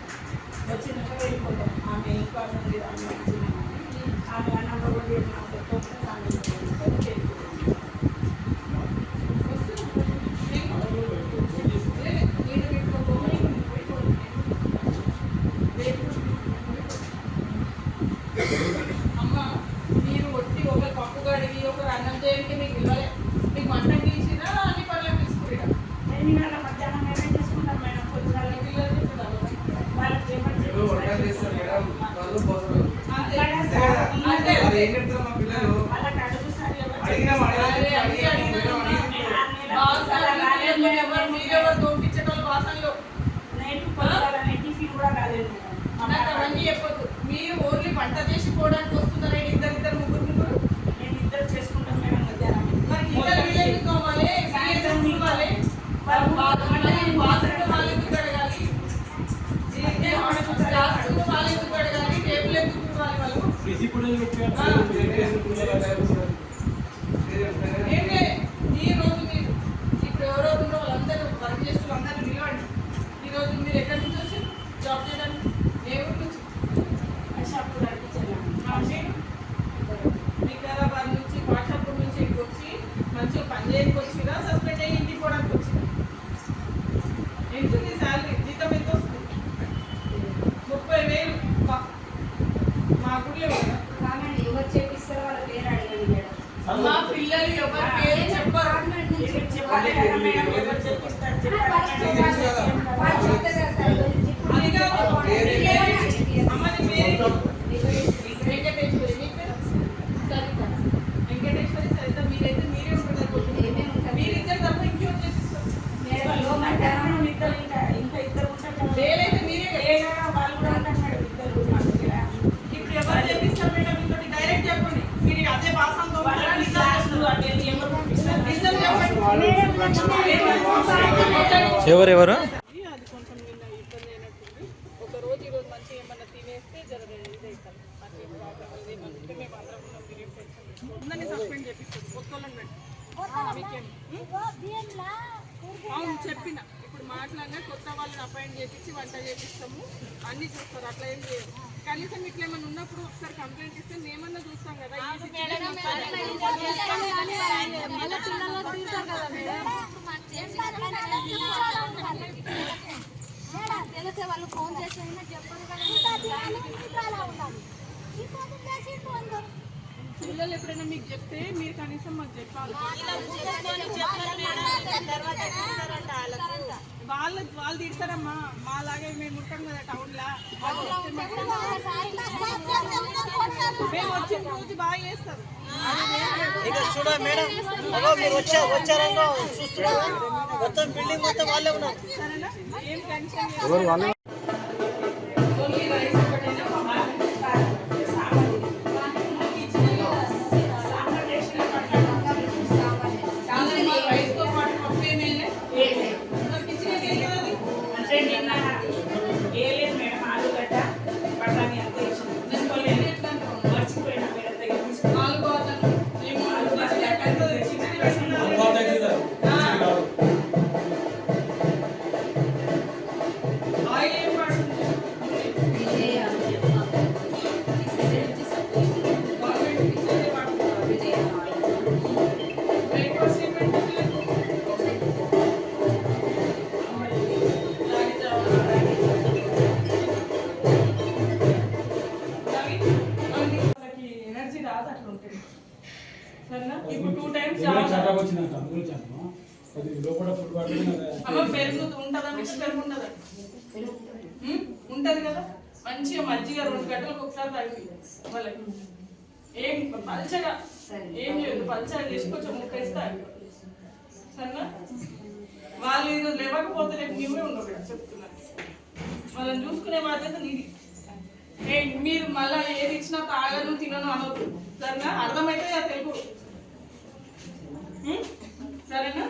వచ్చినాక వెళ్ళిపోతాం. ఆమె ఎక్కువ మంది ఆమె అన్నం భగవద్గీత ఆమె అమ్మ మీరు ఒట్టి ఒక పప్పు కడిగి ఒక అన్నం చేయడానికి మీకు ఇవ్వలే, మీకు వంట తీసినా అన్ని పనులు తీసుకురా. మధ్యాహ్నం ఏమేమి చేసుకుంటాం మేడం? పొద్దున పిల్లలు తింటున్నారు వాళ్ళకి మీరెవరు తోపించేటోళ్ళు వాసనలో టిఫిన్ కూడా కాలేదు. నాకు అవన్నీ చెప్పొద్దు. మీరు ఓన్లీ వంట చేసుకోవడానికి వస్తున్నారా? ఇద్దరు ముగ్గురు నేను ఇద్దరు చేసుకుంటాం మేడం మధ్యాహ్నం. మరి ఇద్దరు వీళ్ళెందుకు కావాలి? ఇవ్వాలి బాత్రూమ్ వాళ్ళు ఎందుకు కడగాలి? వాళ్ళు ఎందుకు కడగాలి? టేబుల్ ఎందుకు ఇవ్వాలి? వాళ్ళు ఏంటే ఈ రోజు మీరు ఇప్పుడు ఎవరో ఉన్న వాళ్ళందరూ వర్క్ చేస్తూ అందరూ నిలవండి. ఈరోజు మీరు ఎక్కడి నుంచి వచ్చి జాబ్ చేయడానికి? ఏ ఊరు నుంచి? వికారాబాద్ నుంచి వాట్సాప్ నుంచి ఇక్కడికి వచ్చి మంచిగా పని చేయడానికి వచ్చిరా, సస్పెండ్ అయ్యి ఇంటికి పోవడానికి వచ్చిరా? ఎంత ఉంది శాలరీ? జీతం ఎంత వస్తుంది? 30,000. మా గుడిలో ఎవరు చేపిస్తారో వాళ్ళ పేరు అడగండి మేడం. మా పిల్లలు ఎవరు పేరు చెప్పరు. చెప్పాలి కదా మేడం, ఎవరు చెప్పిస్తారు చెప్పండి. అమ్మది పేరు వెంకటేశ్వరి, మీ పేరు సరిత. వెంకటేశ్వరి సరిత, మీరైతే మీరే ఉంటారు. మీరిద్దరు తప్ప ఇంకెవరు చేపిస్తారు? ఇంకా ఇద్దరు ఉంటారు. లేదైతే మీరే వాళ్ళు కూడా ఉంటారు మేడం, ఇద్దరు. ఇప్పుడు ఎవరు చేపిస్తారు మేడం? ఇంకోటి డైరెక్ట్ చెప్పండి. మీరు అదే భాషంతో ఎవరెవరు అది కొంచెం నిన్న ఇబ్బంది అయినట్టుంది. ఒక రోజు ఈరోజు మంచిగా ఏమన్నా తినేస్తే జరగదు ఇదైతే అట్లా ప్రాబ్లం ఏమంటే మేము అందరం ఉన్నాం. మీరేం టెన్షన్ ఉందని సస్పెండ్ చేపిస్తుంది. కొత్త వాళ్ళని పెట్టి మీకేం అవును చెప్పిన. ఇప్పుడు మాట్లాడినా కొత్త వాళ్ళని అపాయింట్ చేపించి వంట చేపిస్తాము, అన్ని చూస్తారు. అట్లా ఏం చేయరు. కనీసం ఇట్లా ఏమైనా ఉన్నప్పుడు ఒకసారి కంప్లైంట్ ఇస్తే మేమన్నా చూస్తాం కదా. తెలిసే వాళ్ళు ఫోన్ చేసి చెప్పరు కదా. పిల్లలు ఎప్పుడైనా మీకు చెప్తే మీరు కనీసం మాకు చెప్పాలి. వాళ్ళు తిడతారమ్మా, మాలాగే మేము ఉంటాం కదా టౌన్ లా. మేము వచ్చిన రోజు బాగా చేస్తారు. సరేనా, ఏం టెన్షన్ ఎనర్జీ రాదు, అట్లా ఉంటుంది. సరేనా, ఇప్పుడు 2 times అమ్మ పెరుగు ఉంటుందంటే పెరుగు ఉండదా? ఉంటది కదా. మంచిగా మజ్జిగ 2 గంటలకు ఒకసారి తాగి వాళ్ళకి ఏం పల్చగా ఏం లేదు, పల్చగా చేసి కొంచెం ముక్కేస్తారు. సరేనా, వాళ్ళు ఈరోజు లేవకపోతే రేపు నీవే ఉండవు చెప్తున్నా. వాళ్ళని చూసుకునే బాధ్యత నీది. మీరు మళ్ళీ ఏది ఇచ్చినా తాగను తినను అనొద్దు. సరేనా, అర్థమైతే అది తెలుగు. సరేనా,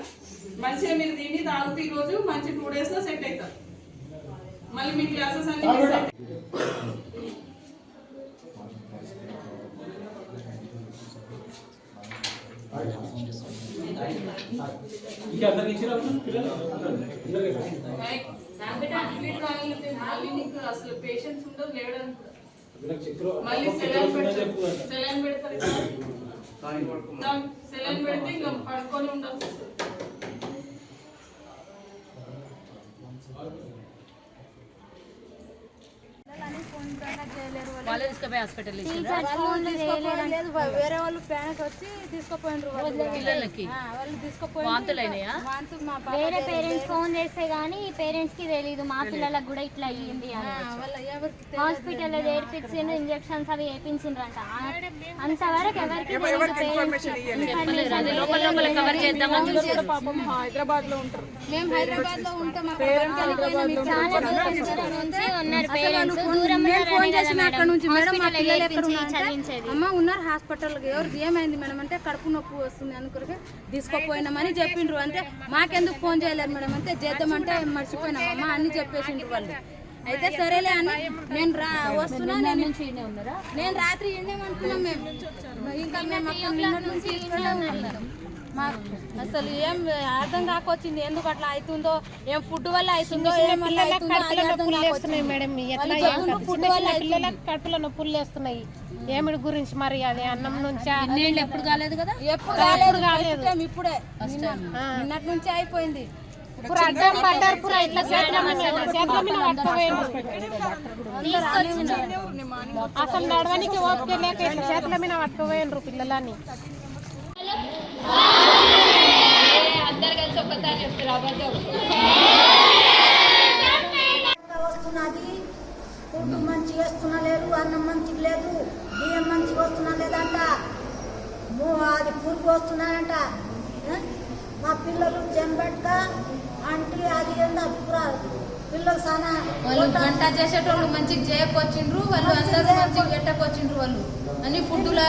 మంచిగా మీరు దీన్ని తాగుతూ ఈరోజు మంచి 2 days లో సెట్ అవుతారు. మళ్ళీ మీ క్లాసెస్ అన్ని మిస్ అవుతాయి. అసలు పేషెంట్స్ ఉండదు లేవడానికి కూడా. మళ్ళీ సెలైన్ పెడతారు. సెలైన్ పెడితే ఇంకా పడుకొని ఉండాల్సి వస్తుంది. వేరే వాళ్ళు ప్యానెట్ వచ్చి తీసుకుపోయినారు పిల్లలకి. వాళ్ళు తీసుకుపోయి వేరే పేరెంట్స్ ఫోన్ చేస్తే గానీ పేరెంట్స్ కి తెలియదు మా పిల్లలకు కూడా ఇట్లా అయ్యింది అని. హాస్పిటల్లో చేర్పించిండ్రు, ఇంజక్షన్స్ అవి వేయించిండ్రంట. అంతవరకు ఎవరికి హైదరాబాద్ లో ఉంటారు. మేము హైదరాబాద్ లో ఉంటాం. చాలా దూరం నుంచి ఉన్నారు పేరెంట్స్. దూరం ఫోన్ చేసిన అక్కడ నుంచి మేడం మా పిల్లలు ఎక్కడ అమ్మ ఉన్నారు హాస్పిటల్. ఎవరు ఏమైంది మేడం అంటే కడుపు నొప్పి వస్తుంది అనుకోగా తీసుకుపోయినామని చెప్పిండ్రు. అంటే మాకెందుకు ఫోన్ చేయలేదు మేడం అంటే చేద్దామంటే మర్చిపోయినామమ్మ అన్ని చెప్పేసిండ్రు వాళ్ళు. అయితే సరేలే అని నేను వస్తున్నా. నేను రాత్రి ఎండేమనుకున్నాం మేము. ఇంకా మేము అక్కడ నిన్నటి నుంచి మాకు అసలు ఏం అర్థం కాకొచ్చింది. ఎందుకు అట్లా అవుతుందో, ఏం ఫుడ్ వల్ల అవుతుందో, ఫుడ్ వల్ల కడుపులో నొప్పులు వేస్తున్నాయి. ఏమిడి గురించి మరి అది అన్నం నుంచి ఎప్పుడు కాలేదు కదా, ఎప్పుడు కాలేదు. ఇప్పుడే నిన్నటి నుంచి అయిపోయింది. అసలు నడవడానికి ఓపిక లేక చేతుల మీద పట్టుకుపోయినరు పిల్లలని. అందరు కలిసి ఒక్కసారి చెప్తారు అబద్ధం. వస్తున్నది ఫుడ్ మంచిగా వస్తున్నా లేదు, అన్నం మంచిగా లేదు, బియ్యం మంచిగా వస్తున్నా లేదంట, అది పురుగు వస్తున్నాయంట. మా పిల్లలు జంబెట్క అంటే అది ఏందో పిల్లలు చాలా వాళ్ళు వంట చేసేటోళ్ళు మంచిగా చేయకొచ్చిండ్రు, వాళ్ళు అందరూ మంచిగా పెట్టకొచ్చిండ్రు. వాళ్ళు అన్ని ఫుడ్ల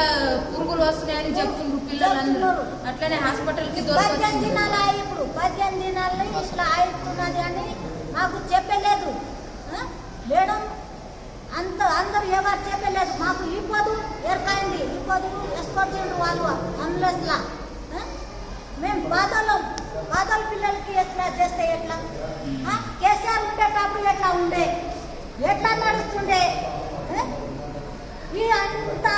పురుగులు వస్తున్నాయని చెప్తుండ్రు పిల్లలందరూ. అట్లనే హాస్పిటల్కి ఇప్పుడు 15 దినాలు ఇట్లా అవుతున్నది అని మాకు చెప్పలేదు మేడం. అందరూ ఎవరు చెప్పలేదు మాకు. ఇవ్వదు ఎరకాయింది, ఇవ్వదు వేసుకొచ్చిండ్రు వాళ్ళు అంబులెన్స్లా. మేము బాధలు పిల్లలకి ఎట్లా చేస్తే ఎట్లా? కేసీఆర్ ఉండేటప్పుడు ఎట్లా ఉండే, ఎట్లా నడుస్తుండే? ఈ అంతా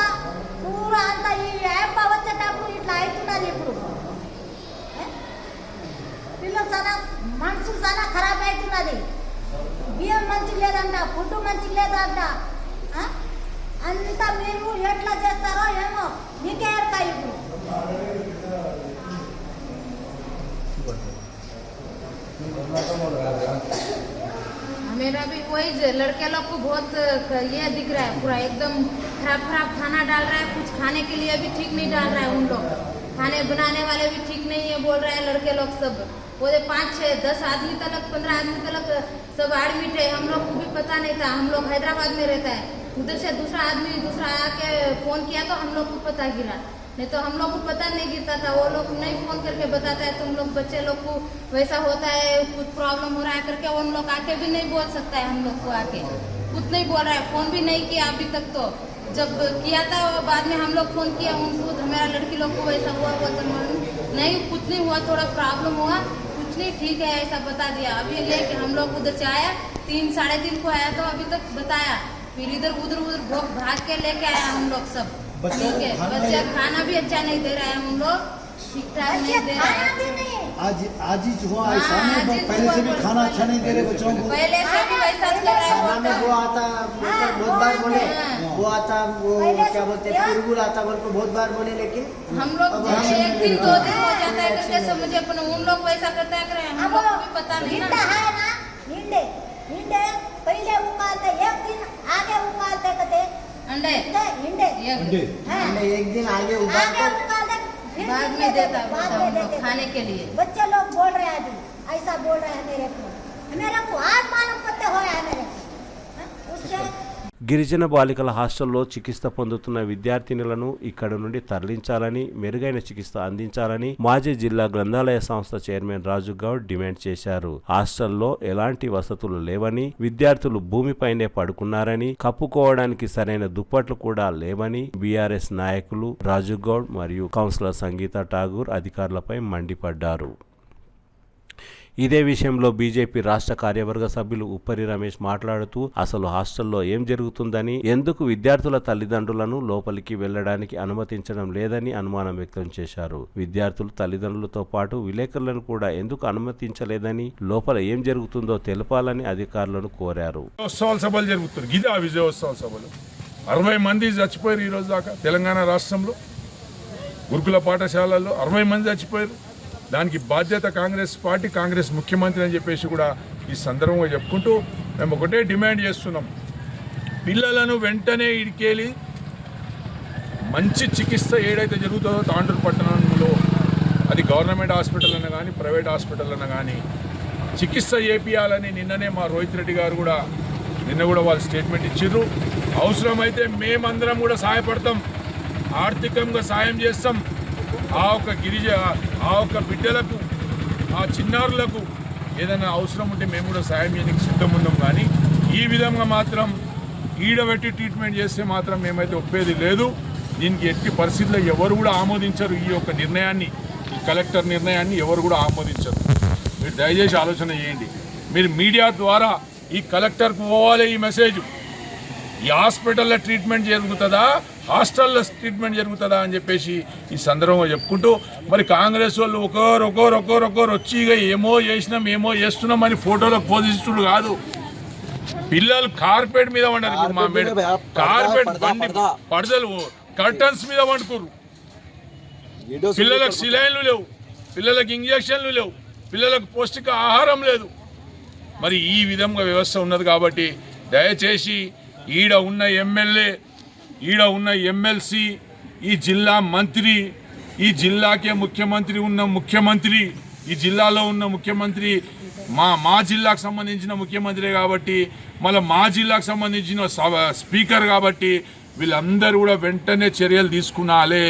పూర అంతా ఈ యాప్ వచ్చేటప్పుడు ఇట్లా అవుతున్నది. ఇప్పుడు పిల్లలు చాలా మనసు చాలా ఖరాబ్ అవుతున్నది. బియ్యం మంచిగా లేదంట, ఫుడ్ మంచిగా లేదంట. అంతా మీరు ఎట్లా చేస్తారో ఏమో మీకే ఎరక. ఇప్పుడు मेरा भी वही लड़के लोग को बहुत ये दिख रहा है, पूरा एकदम खराब खाना डाल रहा है, कुछ खाने के लिए भी ठीक नहीं डाल रहा है। उन लोग खाने बनाने वाले भी ठीक नहीं है बोल रहे हैं लड़के लोग सब। वो 5, 6, 10 आदमी तक 15 आदमी तक सब एडमिट है। हम लोग को भी पता नहीं था, हम लोग हैदराबाद में रहता है, उधर से दूसरा आके फ़ोन किया तो हम लोग को पता गिरा, नहीं तो हम लोग को पता नहीं गिरता था। वो लोग नहीं फ़ोन करके बताता है तुम लोग बच्चे लोग को वैसा होता है, कुछ प्रॉब्लम हो रहा है करके। उन लोग आके भी नहीं बोल सकता है हम लोग को आके, कुछ नहीं बोल रहा है। फ़ोन भी नहीं किया अभी तक। तो जब किया था बाद में हम लोग फ़ोन किया उनको, हमारा लड़की लोग को वैसा हुआ तो नहीं, कुछ नहीं हुआ, थोड़ा प्रॉब्लम हुआ, कुछ नहीं, ठीक है ऐसा बता दिया। अभी लेके हम लोग उधर से आया 3, साढ़े 3 को आया तो अभी तक बताया, फिर इधर उधर भाग के लेके आया हम लोग सब। ठीक है, बच्चा खाना भी अच्छा नहीं दे रहा है, हम लोग ठीक ठाक नहीं दे रहे हैं। आज ही हुआ ऐसा नहीं, पहले से भी खाना अच्छा नहीं दे रहे बच्चों को। पहले से भी वैसा कर रहा है। खाना में वो आता बहुत बार बोले, वो आता वो क्या बोलते हैं पुरगुल आता बोल को बहुत बार बोले, लेकिन हम लोग 1 दिन 2 दिन हो जाता है करके समझे अपन। उन लोग वैसा करता है, हम लोग को भी पता नहीं ना। पहले उकालते 1 दिन आगे उकालते कहते अंडे एक दिन आगे उबालते बाद में देता खाने के लिए। बच्चे लोग बोल रहे हैं अभी ऐसा बोल रहे हैं मेरे को आज मालूम पड़ते हो मेरे उससे। గిరిజన బాలికల హాస్టల్లో చికిత్స పొందుతున్న విద్యార్థినులను ఇక్కడ నుండి తరలించాలని, మెరుగైన చికిత్స అందించాలని మాజీ జిల్లా గ్రంథాలయ సంస్థ చైర్మన్ రాజు గౌడ్ డిమాండ్ చేశారు. హాస్టల్లో ఎలాంటి వసతులు లేవని, విద్యార్థులు భూమిపైనే పడుకున్నారని, కప్పుకోవడానికి సరైన దుప్పట్లు కూడా లేవని బీఆర్ఎస్ నాయకులు రాజు గౌడ్ మరియు కౌన్సిలర్ సంగీత ఠాగూర్ అధికారులపై మండిపడ్డారు. ఇదే విషయంలో బీజేపీ రాష్ట్ర కార్యవర్గ సభ్యులు ఉప్పరి రమేష్ మాట్లాడుతూ అసలు హాస్టల్లో ఏం జరుగుతుందని, ఎందుకు విద్యార్థుల తల్లిదండ్రులను లోపలికి వెళ్లడానికి అనుమతించడం లేదని అనుమానం వ్యక్తం చేశారు. విద్యార్థులు తల్లిదండ్రులతో పాటు విలేకరులను కూడా ఎందుకు అనుమతించలేదని, లోపల ఏం జరుగుతుందో తెలపాలని అధికారులను కోరారు. విజయోత్సవాల సభలు జరుగుతుంది, గిదా విజయోత్సవ సభలు 60 మంది చచ్చిపోయారు ఈరోజు దాకా తెలంగాణ రాష్ట్రంలో. గురుకుల పాఠశాలల్లో 60 మంది చచ్చిపోయారు. దానికి బాధ్యత కాంగ్రెస్ పార్టీ, కాంగ్రెస్ ముఖ్యమంత్రి అని చెప్పేసి కూడా ఈ సందర్భంగా చెప్పుకుంటూ మేము ఒకటే డిమాండ్ చేస్తున్నాం, పిల్లలను వెంటనే ఇడికెళ్ళి మంచి చికిత్స ఏదైతే జరుగుతుందో తాండూరు పట్టణంలో, అది గవర్నమెంట్ హాస్పిటల్ అన్న కానీ ప్రైవేట్ హాస్పిటల్ అన్న కానీ చికిత్స చేపియాలని నిన్ననే మా రోహిత్ రెడ్డి గారు కూడా వాళ్ళు స్టేట్మెంట్ ఇచ్చిర్రు. అవసరమైతే మేమందరం కూడా సహాయపడతాం, ఆర్థికంగా సాయం చేస్తాం. ఆ ఒక్క బిడ్డలకు, ఆ చిన్నారులకు ఏదైనా అవసరం ఉంటే మేము కూడా సాయం చేయడానికి సిద్ధం ఉన్నాం. కానీ ఈ విధంగా మాత్రం ఈడబెట్టి ట్రీట్మెంట్ చేస్తే మాత్రం మేమైతే ఒప్పేది లేదు. దీనికి ఎట్టి పరిస్థితుల్లో ఎవరు కూడా ఆమోదించరు. ఈ యొక్క నిర్ణయాన్ని, ఈ కలెక్టర్ నిర్ణయాన్ని ఎవరు కూడా ఆమోదించరు. మీరు దయచేసి ఆలోచన చేయండి. మీరు మీడియా ద్వారా ఈ కలెక్టర్కు పోవాలి ఈ మెసేజ్, ఈ హాస్పిటల్లో ట్రీట్మెంట్ జరుగుతుందా, హాస్టల్లో ట్రీట్మెంట్ జరుగుతుందా అని చెప్పేసి ఈ సందర్భంగా చెప్పుకుంటూ, మరి కాంగ్రెస్ వాళ్ళు ఒకరు వచ్చి ఇక ఏమో చేసినాం ఏమో చేస్తున్నాం అని ఫోటోలకు పోజిస్టులు కాదు, పిల్లలు కార్పెట్ మీద వండారు. ఇప్పుడు మా కార్పెట్ బండి పడదలు కర్టన్స్ మీద వండుకోరు. పిల్లలకు సిలైన్లు లేవు, పిల్లలకు ఇంజక్షన్లు లేవు, పిల్లలకు పౌష్టిక ఆహారం లేదు. మరి ఈ విధంగా వ్యవస్థ ఉన్నది కాబట్టి దయచేసి ఈడ ఉన్న ఎమ్మెల్యే, ఈడ ఉన్న ఎమ్మెల్సీ, ఈ జిల్లా మంత్రి, ఈ జిల్లాకే ముఖ్యమంత్రి ఉన్న ముఖ్యమంత్రి, ఈ జిల్లాలో ఉన్న ముఖ్యమంత్రి మా జిల్లాకు సంబంధించిన ముఖ్యమంత్రి కాబట్టి, మళ్ళీ మా జిల్లాకు సంబంధించిన స్పీకర్ కాబట్టి వీళ్ళందరూ కూడా వెంటనే చర్యలు తీసుకునాలే.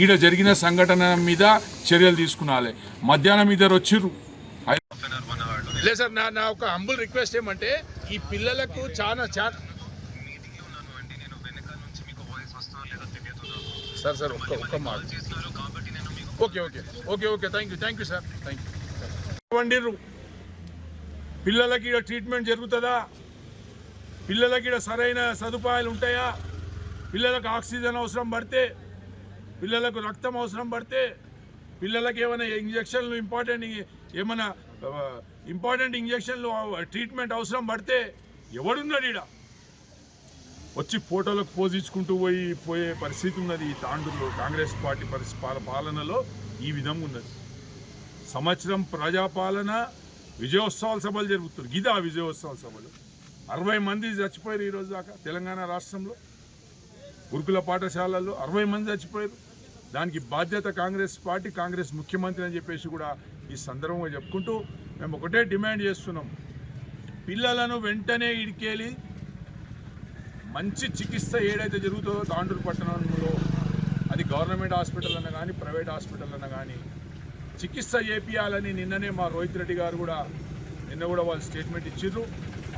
ఈడ జరిగిన సంఘటన మీద చర్యలు తీసుకునాలి. మధ్యాహ్నం ఇద్దరు వచ్చిర్రు. లేదు సార్, నా ఒక హంబుల్ రిక్వెస్ట్ ఏమంటే ఈ పిల్లలకు చాలా సార్ ఒక్క మాట. Okay thank you sir, thank you. వండిర్రు పిల్లలకి ఇక్కడ ట్రీట్మెంట్ జరుగుతుందా? పిల్లలకి ఇక్కడ సరైన సదుపాయాలు ఉంటాయా? పిల్లలకు ఆక్సిజన్ అవసరం పడితే, పిల్లలకు రక్తం అవసరం పడితే, పిల్లలకు ఏమైనా ఇంజక్షన్లు ఏమైనా ఇంపార్టెంట్ ఇంజక్షన్లు ట్రీట్మెంట్ అవసరం పడితే ఎవడున్నాడు ఈడ? వచ్చి ఫోటోలకు పోజించుకుంటూ పోయే పరిస్థితి ఉన్నది. ఈ తాండూరులో కాంగ్రెస్ పార్టీ పాలనలో ఈ విధంగా ఉన్నది. సంవత్సరం ప్రజాపాలన, విజయోత్సవాల సభలు జరుగుతుంది. గిదా విజయోత్సవాల సభలు 60 మంది చచ్చిపోయారు ఈరోజు దాకా తెలంగాణ రాష్ట్రంలో. గురుకుల పాఠశాలల్లో 60 మంది చచ్చిపోయారు. దానికి బాధ్యత కాంగ్రెస్ పార్టీ, కాంగ్రెస్ ముఖ్యమంత్రి అని చెప్పేసి కూడా ఈ సందర్భంగా చెప్పుకుంటూ మేము ఒకటే డిమాండ్ చేస్తున్నాం. పిల్లలను వెంటనే ఇడికేలి మంచి చికిత్స ఏదైతే జరుగుతుందో తాండూరు పట్టణంలో, అది గవర్నమెంట్ హాస్పిటల్ అన్నా కానీ ప్రైవేట్ హాస్పిటల్ అన్నా కానీ చికిత్స చేపియాలని నిన్ననే మా రోహిత్ రెడ్డి గారు కూడా వాళ్ళు స్టేట్మెంట్ ఇచ్చిర్రు.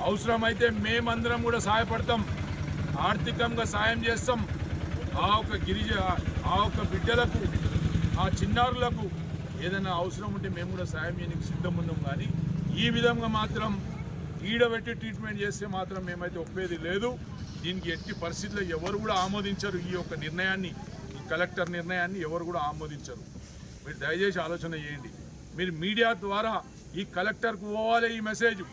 అవసరమైతే మేమందరం కూడా సహాయపడతాం, ఆర్థికంగా సాయం చేస్తాం. ఆ ఒక్క బిడ్డలకు, ఆ చిన్నారులకు ఏదైనా అవసరం ఉంటే మేము కూడా సాయం చేయడానికి సిద్ధం ఉన్నాం. కానీ ఈ విధంగా మాత్రం ఈడబెట్టి ట్రీట్మెంట్ చేస్తే మాత్రం మేమైతే ఒప్పేది లేదు. దీనికి ఎట్టి పరిస్థితుల్లో ఎవరు కూడా ఆమోదించరు. ఈ యొక్క నిర్ణయాన్ని, ఈ కలెక్టర్ నిర్ణయాన్ని ఎవరు కూడా ఆమోదించరు. మీరు దయచేసి ఆలోచన చేయండి. మీరు మీడియా ద్వారా ఈ కలెక్టర్కు పోవాలి ఈ మెసేజ్.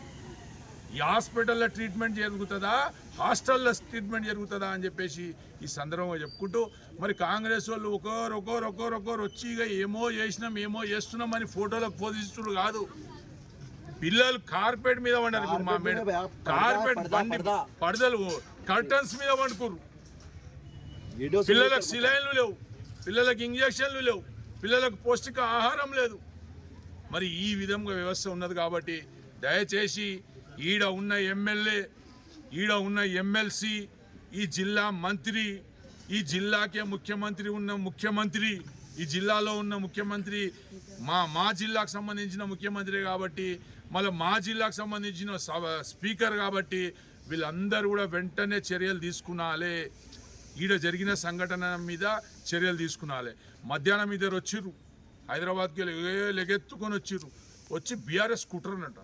ఈ హాస్పిటల్లో ట్రీట్మెంట్ జరుగుతుందా, హాస్టల్లో ట్రీట్మెంట్ జరుగుతుందా అని చెప్పేసి ఈ సందర్భంగా చెప్పుకుంటూ, మరి కాంగ్రెస్ వాళ్ళు ఒకరు వచ్చి ఇక ఏమో చేస్తున్నాం అని ఫోటోలకు పోజిస్తున్నారు కాదు. పిల్లలు కార్పెట్ మీద వండారు. ఇప్పుడు మా మేడం కార్పెట్ బండి పడదలు కర్టన్స్ మీద వండుకోరు. పిల్లలకు సిలైన్లు లేవు, పిల్లలకు ఇంజక్షన్లు లేవు, పిల్లలకు పౌష్టిక ఆహారం లేదు. మరి ఈ విధంగా వ్యవస్థ ఉన్నది కాబట్టి దయచేసి ఈడ ఉన్న ఎమ్మెల్యే, ఈడ ఉన్న ఎమ్మెల్సీ, ఈ జిల్లా మంత్రి, ఈ జిల్లాకే ముఖ్యమంత్రి ఉన్న ముఖ్యమంత్రి, ఈ జిల్లాలో ఉన్న ముఖ్యమంత్రి మా జిల్లాకు సంబంధించిన ముఖ్యమంత్రి కాబట్టి, మళ్ళీ మా జిల్లాకు సంబంధించిన స్పీకర్ కాబట్టి వీళ్ళందరూ కూడా వెంటనే చర్యలు తీసుకునాలే. ఈడ జరిగిన సంఘటన మీద చర్యలు తీసుకునాలి. మధ్యాహ్నం ఇద్దరు వచ్చిర్రు, హైదరాబాద్కి లెగెత్తుకొని వచ్చి బీఆర్ఎస్ కుట్ర అన్నట.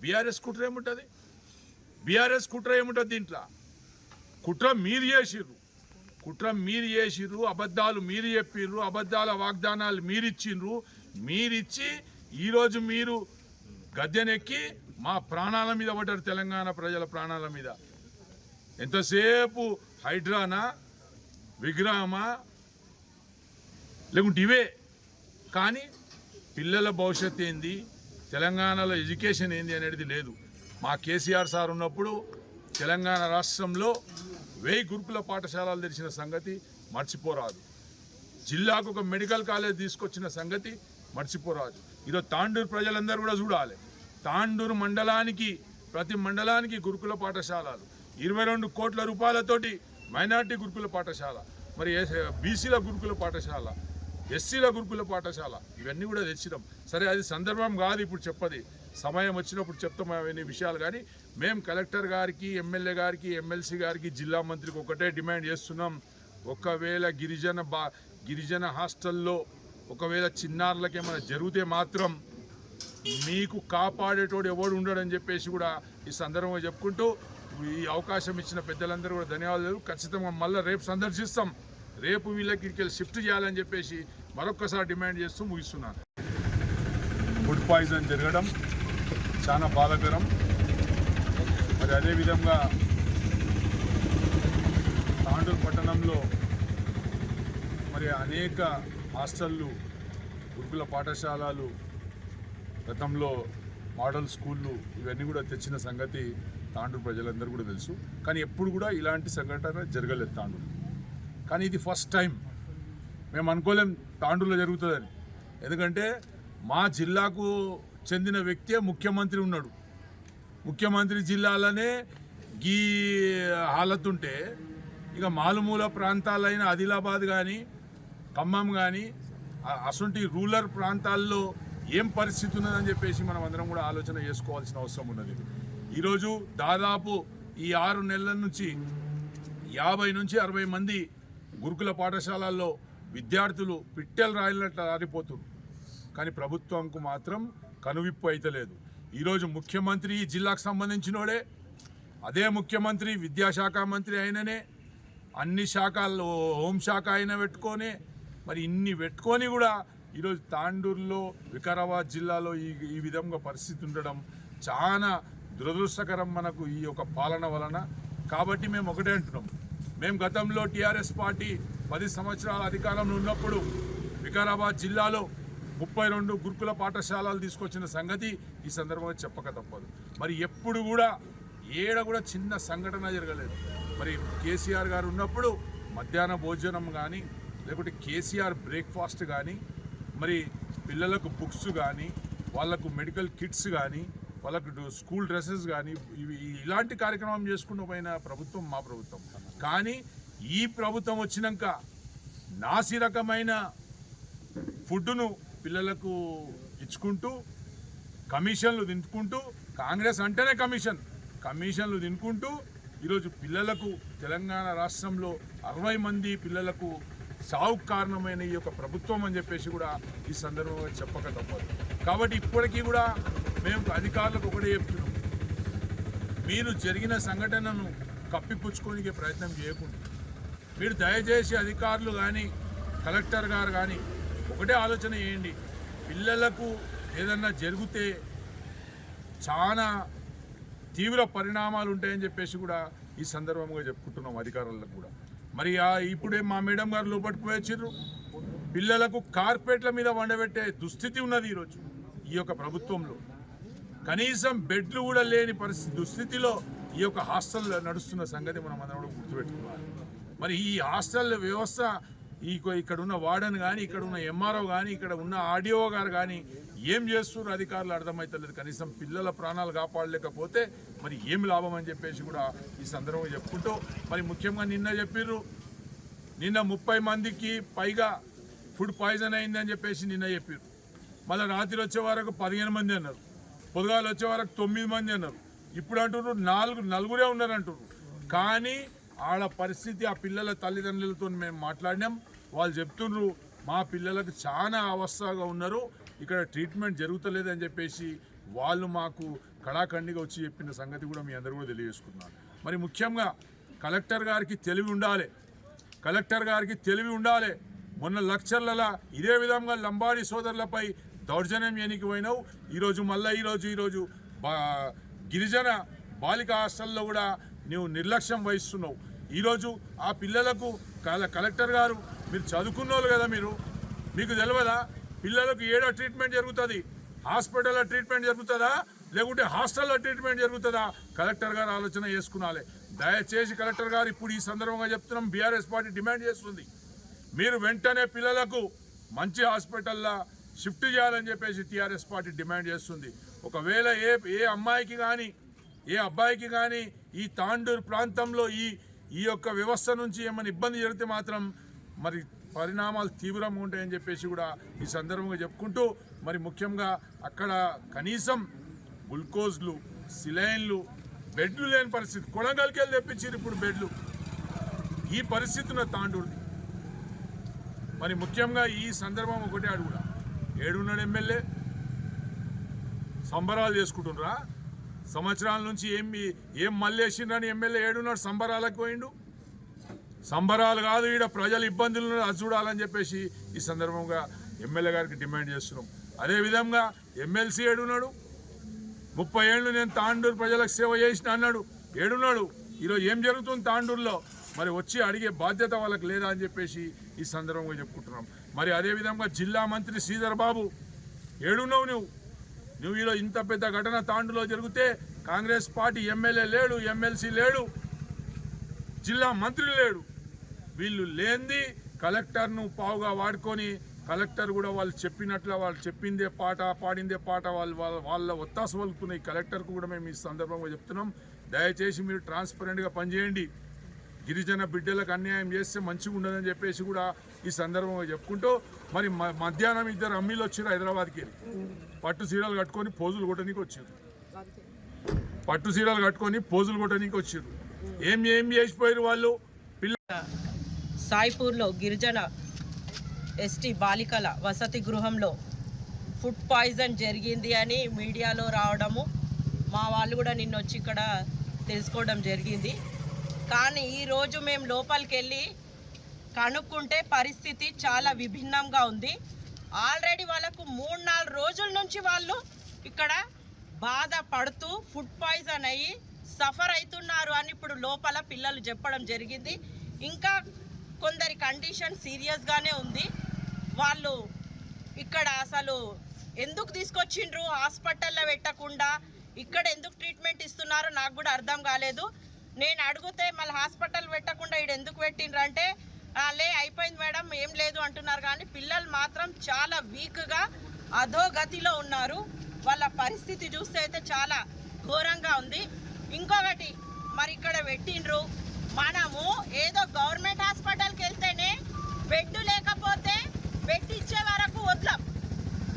బీఆర్ఎస్ కుట్ర ఏముంటుంది? బీఆర్ఎస్ కుట్ర ఏముంటుంది? దీంట్లో కుట్ర మీరు చేసిర్రు, అబద్ధాలు మీరు చెప్పిర్రు, అబద్ధాల వాగ్దానాలు మీరిచ్చి ఈరోజు మీరు గద్దెనెక్కి మా ప్రాణాల మీద పడ్డారు, తెలంగాణ ప్రజల ప్రాణాల మీద. ఎంతసేపు హైడ్రానా, విగ్రహమా, లేకుంటే ఇవే. కానీ పిల్లల భవిష్యత్తు ఏంది, తెలంగాణలో ఎడ్యుకేషన్ ఏంది అనేది లేదు. మా కేసీఆర్ సార్ ఉన్నప్పుడు తెలంగాణ రాష్ట్రంలో 1000 గురుకుల పాఠశాలలు తెరిచిన సంగతి మర్చిపోరాదు. జిల్లాకు ఒక మెడికల్ కాలేజ్ తీసుకొచ్చిన సంగతి మర్చిపోరాదు. ఈరోజు తాండూరు ప్రజలందరూ కూడా చూడాలి. తాండూరు మండలానికి, ప్రతి మండలానికి గురుకుల పాఠశాలలు, 22 కోట్ల రూపాయలతోటి మైనార్టీ గురుకుల పాఠశాల, మరి బీసీల గురుకుల పాఠశాల, ఎస్సీల గురుకుల పాఠశాల, ఇవన్నీ కూడా తెచ్చినాం. సరే, అది సందర్భం కాదు ఇప్పుడు చెప్పది, సమయం వచ్చినప్పుడు చెప్తాం అవన్నీ విషయాలు. కానీ మేము కలెక్టర్ గారికి, ఎమ్మెల్యే గారికి, ఎమ్మెల్సీ గారికి, జిల్లా మంత్రికి ఒకటే డిమాండ్ చేస్తున్నాం. ఒకవేళ గిరిజన హాస్టల్లో ఒకవేళ చిన్నారులకు ఏమైనా జరిగితే మాత్రం మీకు కాపాడేటోడు ఎవడు ఉండడని చెప్పేసి కూడా ఈ సందర్భంగా చెప్పుకుంటూ, ఈ అవకాశం ఇచ్చిన పెద్దలందరూ కూడా ధన్యవాదాలు. ఖచ్చితంగా మళ్ళీ రేపు సందర్శిస్తాం. రేపు వీళ్ళకి ఇక్కడికి షిఫ్ట్ చేయాలని చెప్పేసి మరొక్కసారి డిమాండ్ చేస్తూ ముగిస్తున్నాను. ఫుడ్ పాయిజన్ జరగడం చాలా బాధాకరం. మరి అదేవిధంగా తాండూరు పట్టణంలో మరి అనేక హాస్టళ్ళు, గురుకుల పాఠశాలలు, గతంలో మోడల్ స్కూళ్ళు ఇవన్నీ కూడా తెచ్చిన సంగతి తాండూరు ప్రజలందరూ కూడా తెలుసు. కానీ ఎప్పుడు కూడా ఇలాంటి సంఘటన జరగలేదు తాండూరు. కానీ ఇది ఫస్ట్ టైం. మేము అనుకోలేం తాండూరులో జరుగుతుందని. ఎందుకంటే మా జిల్లాకు చెందిన వ్యక్తే ముఖ్యమంత్రి ఉన్నాడు. ముఖ్యమంత్రి జిల్లాలోనే ఈ హాలత్ ఉంటే ఇక మారుమూల ప్రాంతాలైన ఆదిలాబాద్ కానీ ఖమ్మం కానీ అసొంటి రూరల్ ప్రాంతాల్లో ఏం పరిస్థితి ఉన్నదని చెప్పేసి మనం అందరం కూడా ఆలోచన చేసుకోవాల్సిన అవసరం ఉన్నది. ఈరోజు దాదాపు ఈ 6 నెలల నుంచి 50 నుంచి 60 మంది గురుకుల పాఠశాలల్లో విద్యార్థులు పిట్టెలు రాయినట్లు ఆరిపోతున్నారు. కానీ ప్రభుత్వంకు మాత్రం కనువిప్పు అయితే లేదు. ఈరోజు ముఖ్యమంత్రి ఈ జిల్లాకు సంబంధించినోడే, అదే ముఖ్యమంత్రి విద్యాశాఖ మంత్రి అయిననే, అన్ని శాఖల్లో హోంశాఖ అయినా పెట్టుకొని, మరి ఇన్ని పెట్టుకొని కూడా ఈరోజు తాండూరులో వికారాబాద్ జిల్లాలో ఈ విధంగా పరిస్థితి ఉండడం చాలా దురదృష్టకరం మనకు ఈ యొక్క పాలన వలన. కాబట్టి మేము ఒకటే అంటున్నాం, మేము గతంలో టీఆర్ఎస్ పార్టీ 10 సంవత్సరాల అధికారంలో ఉన్నప్పుడు వికారాబాద్ జిల్లాలో 32 గురుకుల పాఠశాలలు తీసుకొచ్చిన సంగతి ఈ సందర్భంగా చెప్పక తప్పదు. మరి ఎప్పుడు కూడా ఏడ కూడా చిన్న సంఘటన జరగలేదు. మరి కేసీఆర్ గారు ఉన్నప్పుడు మధ్యాహ్న భోజనం కానీ, లేకుంటే కేసీఆర్ బ్రేక్ఫాస్ట్ కానీ, మరి పిల్లలకు బుక్స్ కానీ, వాళ్ళకు మెడికల్ కిట్స్ కానీ, వాళ్ళకు స్కూల్ డ్రెస్సెస్ కానీ, ఇలాంటి కార్యక్రమం చేసుకుంటూ పోయిన ప్రభుత్వం మా ప్రభుత్వం. కానీ ఈ ప్రభుత్వం వచ్చినాక నాసిరకమైన ఫుడ్ను పిల్లలకు ఇచ్చుకుంటూ, కమిషన్లు తినుకుంటూ, కాంగ్రెస్ అంటేనే కమిషన్లు తినుకుంటూ ఈరోజు పిల్లలకు తెలంగాణ రాష్ట్రంలో 60 మంది పిల్లలకు సావుకు కారణమైన ఈ యొక్క ప్రభుత్వం అని చెప్పేసి కూడా ఈ సందర్భంగా చెప్పక తప్పదు. కాబట్టి ఇప్పటికీ కూడా మేము అధికారులకు ఒకటే చెప్తున్నాం, మీరు జరిగిన సంఘటనను కప్పిపుచ్చుకోనికే ప్రయత్నం చేయకుండా మీరు దయచేసి అధికారులు కానీ కలెక్టర్ గారు కానీ ఒకటే ఆలోచన చేయండి. పిల్లలకు ఏదన్నా జరిగితే చాలా తీవ్ర పరిణామాలు ఉంటాయని చెప్పేసి కూడా ఈ సందర్భంగా చెప్పుకుంటున్నాం అధికారులకు కూడా. మరి ఇప్పుడే మా మేడం గారు లోపలికి పోయొచ్చారు. పిల్లలకు కార్పెట్ల మీద వండబెట్టే దుస్థితి ఉన్నది ఈరోజు ఈ యొక్క ప్రభుత్వంలో. కనీసం బెడ్లు కూడా లేని దుస్థితిలో ఈ యొక్క హాస్టల్ నడుస్తున్న సంగతి మనం అందరం గుర్తుపెట్టుకోవాలి. మరి ఈ హాస్టల్ వ్యవస్థ ఇక్కడ ఉన్న వార్డెన్ కానీ, ఇక్కడ ఉన్న ఎంఆర్ఓ కానీ, ఇక్కడ ఉన్న ఆర్డీఓ గారు కానీ ఏం చేస్తున్నారు అధికారులు అర్థమవుతలేదు. కనీసం పిల్లల ప్రాణాలు కాపాడలేకపోతే మరి ఏం లాభం అని చెప్పేసి కూడా ఈ సందర్భంగా చెప్పుకుంటూ, మరి ముఖ్యంగా నిన్న చెప్పిర్రు, నిన్న 30 మందికి పైగా ఫుడ్ పాయిజన్ అయిందని చెప్పేసి నిన్న చెప్పారు. మళ్ళీ రాత్రి వచ్చే వరకు 15 మంది అన్నారు, పొద్దుగాలు వచ్చే వరకు 9 మంది అన్నారు. ఇప్పుడు అంటున్నారు నలుగురే ఉన్నారు అంటున్నారు. కానీ ఆడ పరిస్థితి ఆ పిల్లల తల్లిదండ్రులతో మేము మాట్లాడినాం. వాళ్ళు చెప్తున్నారు మా పిల్లలకు చాలా అవస్థగా ఉన్నారు, ఇక్కడ ట్రీట్మెంట్ జరుగుతలేదని చెప్పేసి వాళ్ళు మాకు కళాఖండిగా వచ్చి చెప్పిన సంగతి కూడా మీ అందరూ కూడా తెలియజేసుకున్నారు. మరి ముఖ్యంగా కలెక్టర్ గారికి తెలివి ఉండాలి. మొన్న లక్షర్లలో ఇదే విధంగా లంబాడి సోదరులపై దౌర్జన్యం చేయనికి పోయినావు. ఈరోజు గిరిజన బాలిక హాస్టల్లో కూడా నువ్వు నిర్లక్ష్యం వహిస్తున్నావు. ఈరోజు ఆ పిల్లలకు కలెక్టర్ గారు, మీరు చదువుకున్నోళ్ళు కదా, మీకు తెలియదా పిల్లలకు ఏడో ట్రీట్మెంట్ జరుగుతుంది, హాస్పిటల్లో ట్రీట్మెంట్ జరుగుతుందా లేకుంటే హాస్టల్లో ట్రీట్మెంట్ జరుగుతుందా? కలెక్టర్ గారు ఆలోచన చేసుకున్నాలి. దయచేసి కలెక్టర్ గారు ఇప్పుడు ఈ సందర్భంగా చెప్తున్నాం, బీఆర్ఎస్ పార్టీ డిమాండ్ చేస్తుంది, మీరు వెంటనే పిల్లలకు మంచి హాస్పిటల్లో షిఫ్ట్ చేయాలని చెప్పేసి టీఆర్ఎస్ పార్టీ డిమాండ్ చేస్తుంది. ఒకవేళ ఏ అమ్మాయికి కానీ ఏ అబ్బాయికి కానీ ఈ తాండూరు ప్రాంతంలో ఈ యొక్క వ్యవస్థ నుంచి ఏమైనా ఇబ్బంది జరిగితే మాత్రం మరి పరిణామాలు తీవ్రంగా ఉంటాయని చెప్పేసి కూడా ఈ సందర్భంగా చెప్పుకుంటూ, మరి ముఖ్యంగా అక్కడ కనీసం గ్లూకోజ్లు, సిలైన్లు, బెడ్లు లేని పరిస్థితి. కొడంగల్కి వెళ్ళి తెప్పించారు ఇప్పుడు బెడ్లు. ఈ పరిస్థితి ఉన్న తాండూరుది. మరి ముఖ్యంగా ఈ సందర్భం ఒకటే అడుగుడా, ఏడున్నాడు ఎమ్మెల్యే? సంబరాలు చేసుకుంటున్నారా? సంవత్సరాల నుంచి ఏం మళ్ళేసిండ్రని ఎమ్మెల్యే ఏడున్నాడు? సంబరాలకు పోయిండు. సంబరాలు కాదు, ఈడ ప్రజలు ఇబ్బందులు అది చూడాలని చెప్పేసి ఈ సందర్భంగా ఎమ్మెల్యే గారికి డిమాండ్ చేస్తున్నాం. అదేవిధంగా ఎమ్మెల్సీ ఏడున్నాడు? 30 ఏళ్ళు నేను తాండూరు ప్రజలకు సేవ చేసిన అన్నాడు, ఏడున్నాడు? ఈరోజు ఏం జరుగుతుంది తాండూరులో? మరి వచ్చి అడిగే బాధ్యత వాళ్ళకి లేదా అని చెప్పేసి ఈ సందర్భంగా చెప్పుకుంటున్నాం. మరి అదేవిధంగా జిల్లా మంత్రి శ్రీధర్ బాబు ఏడున్నావు నువ్వు ఈరోజు ఇంత పెద్ద ఘటన తాండూరులో జరిగితే కాంగ్రెస్ పార్టీ ఎమ్మెల్యే లేడు, ఎమ్మెల్సీ లేడు, జిల్లా మంత్రి లేడు. వీళ్ళు లేనిది కలెక్టర్ను పావుగా వాడుకొని కలెక్టర్ కూడా వాళ్ళు చెప్పినట్లు వాళ్ళు చెప్పిందే పాట పాడిందే పాట వాళ్ళ ఒత్తాస వలుకున్న ఈ కలెక్టర్కు కూడా మేము ఈ సందర్భంగా చెప్తున్నాం. దయచేసి మీరు ట్రాన్స్పరెంట్గా పనిచేయండి. గిరిజన బిడ్డలకు అన్యాయం చేస్తే మంచిగా ఉండదని చెప్పేసి కూడా ఈ సందర్భంగా చెప్పుకుంటూ మరి మధ్యాహ్నం 2 అమ్మీలు వచ్చారు హైదరాబాద్కి. పట్టు సీరలు కట్టుకొని పోజులు కొట్టడానికి వచ్చారు. పట్టు సీరలు కట్టుకొని పోజులు కొట్టడానికి వచ్చారు. ఏం చేసిపోయారు వాళ్ళు. సాయిపూర్లో గిరిజన ఎస్టీ బాలికల వసతి గృహంలో ఫుడ్ పాయిజన్ జరిగింది అని మీడియాలో రావడము, మా వాళ్ళు కూడా నిన్న వచ్చి ఇక్కడ తెలుసుకోవడం జరిగింది. కానీ ఈరోజు మేము లోపలికి వెళ్ళి కనుక్కుంటే పరిస్థితి చాలా విభిన్నంగా ఉంది. ఆల్రెడీ వాళ్ళకు 3-4 రోజుల నుంచి వాళ్ళు ఇక్కడ బాధపడుతూ ఫుడ్ పాయిజన్ అయ్యి సఫర్ అవుతున్నారు అని ఇప్పుడు లోపల పిల్లలు చెప్పడం జరిగింది. ఇంకా కొందరి కండిషన్ సీరియస్గానే ఉంది. వాళ్ళు ఇక్కడ అసలు ఎందుకు తీసుకొచ్చిండ్రు, హాస్పిటల్లో పెట్టకుండా ఇక్కడ ఎందుకు ట్రీట్మెంట్ ఇస్తున్నారో నాకు కూడా అర్థం కాలేదు. నేను అడిగితే మళ్ళీ హాస్పిటల్ పెట్టకుండా ఇక్కడ ఎందుకు పెట్టిండ్రు అంటే అయిపోయింది మేడం ఏం లేదు అంటున్నారు. కానీ పిల్లలు మాత్రం చాలా వీక్గా అధోగతిలో ఉన్నారు. వాళ్ళ పరిస్థితి చూస్తే అయితే చాలా ఘోరంగా ఉంది. ఇంకొకటి మరి ఇక్కడ పెట్టిండ్రు, మనము ఏదో గవర్నమెంట్ హాస్పిటల్కి వెళ్తేనే బెడ్ లేకపోతే బెడ్ ఇచ్చే వరకు వదలం.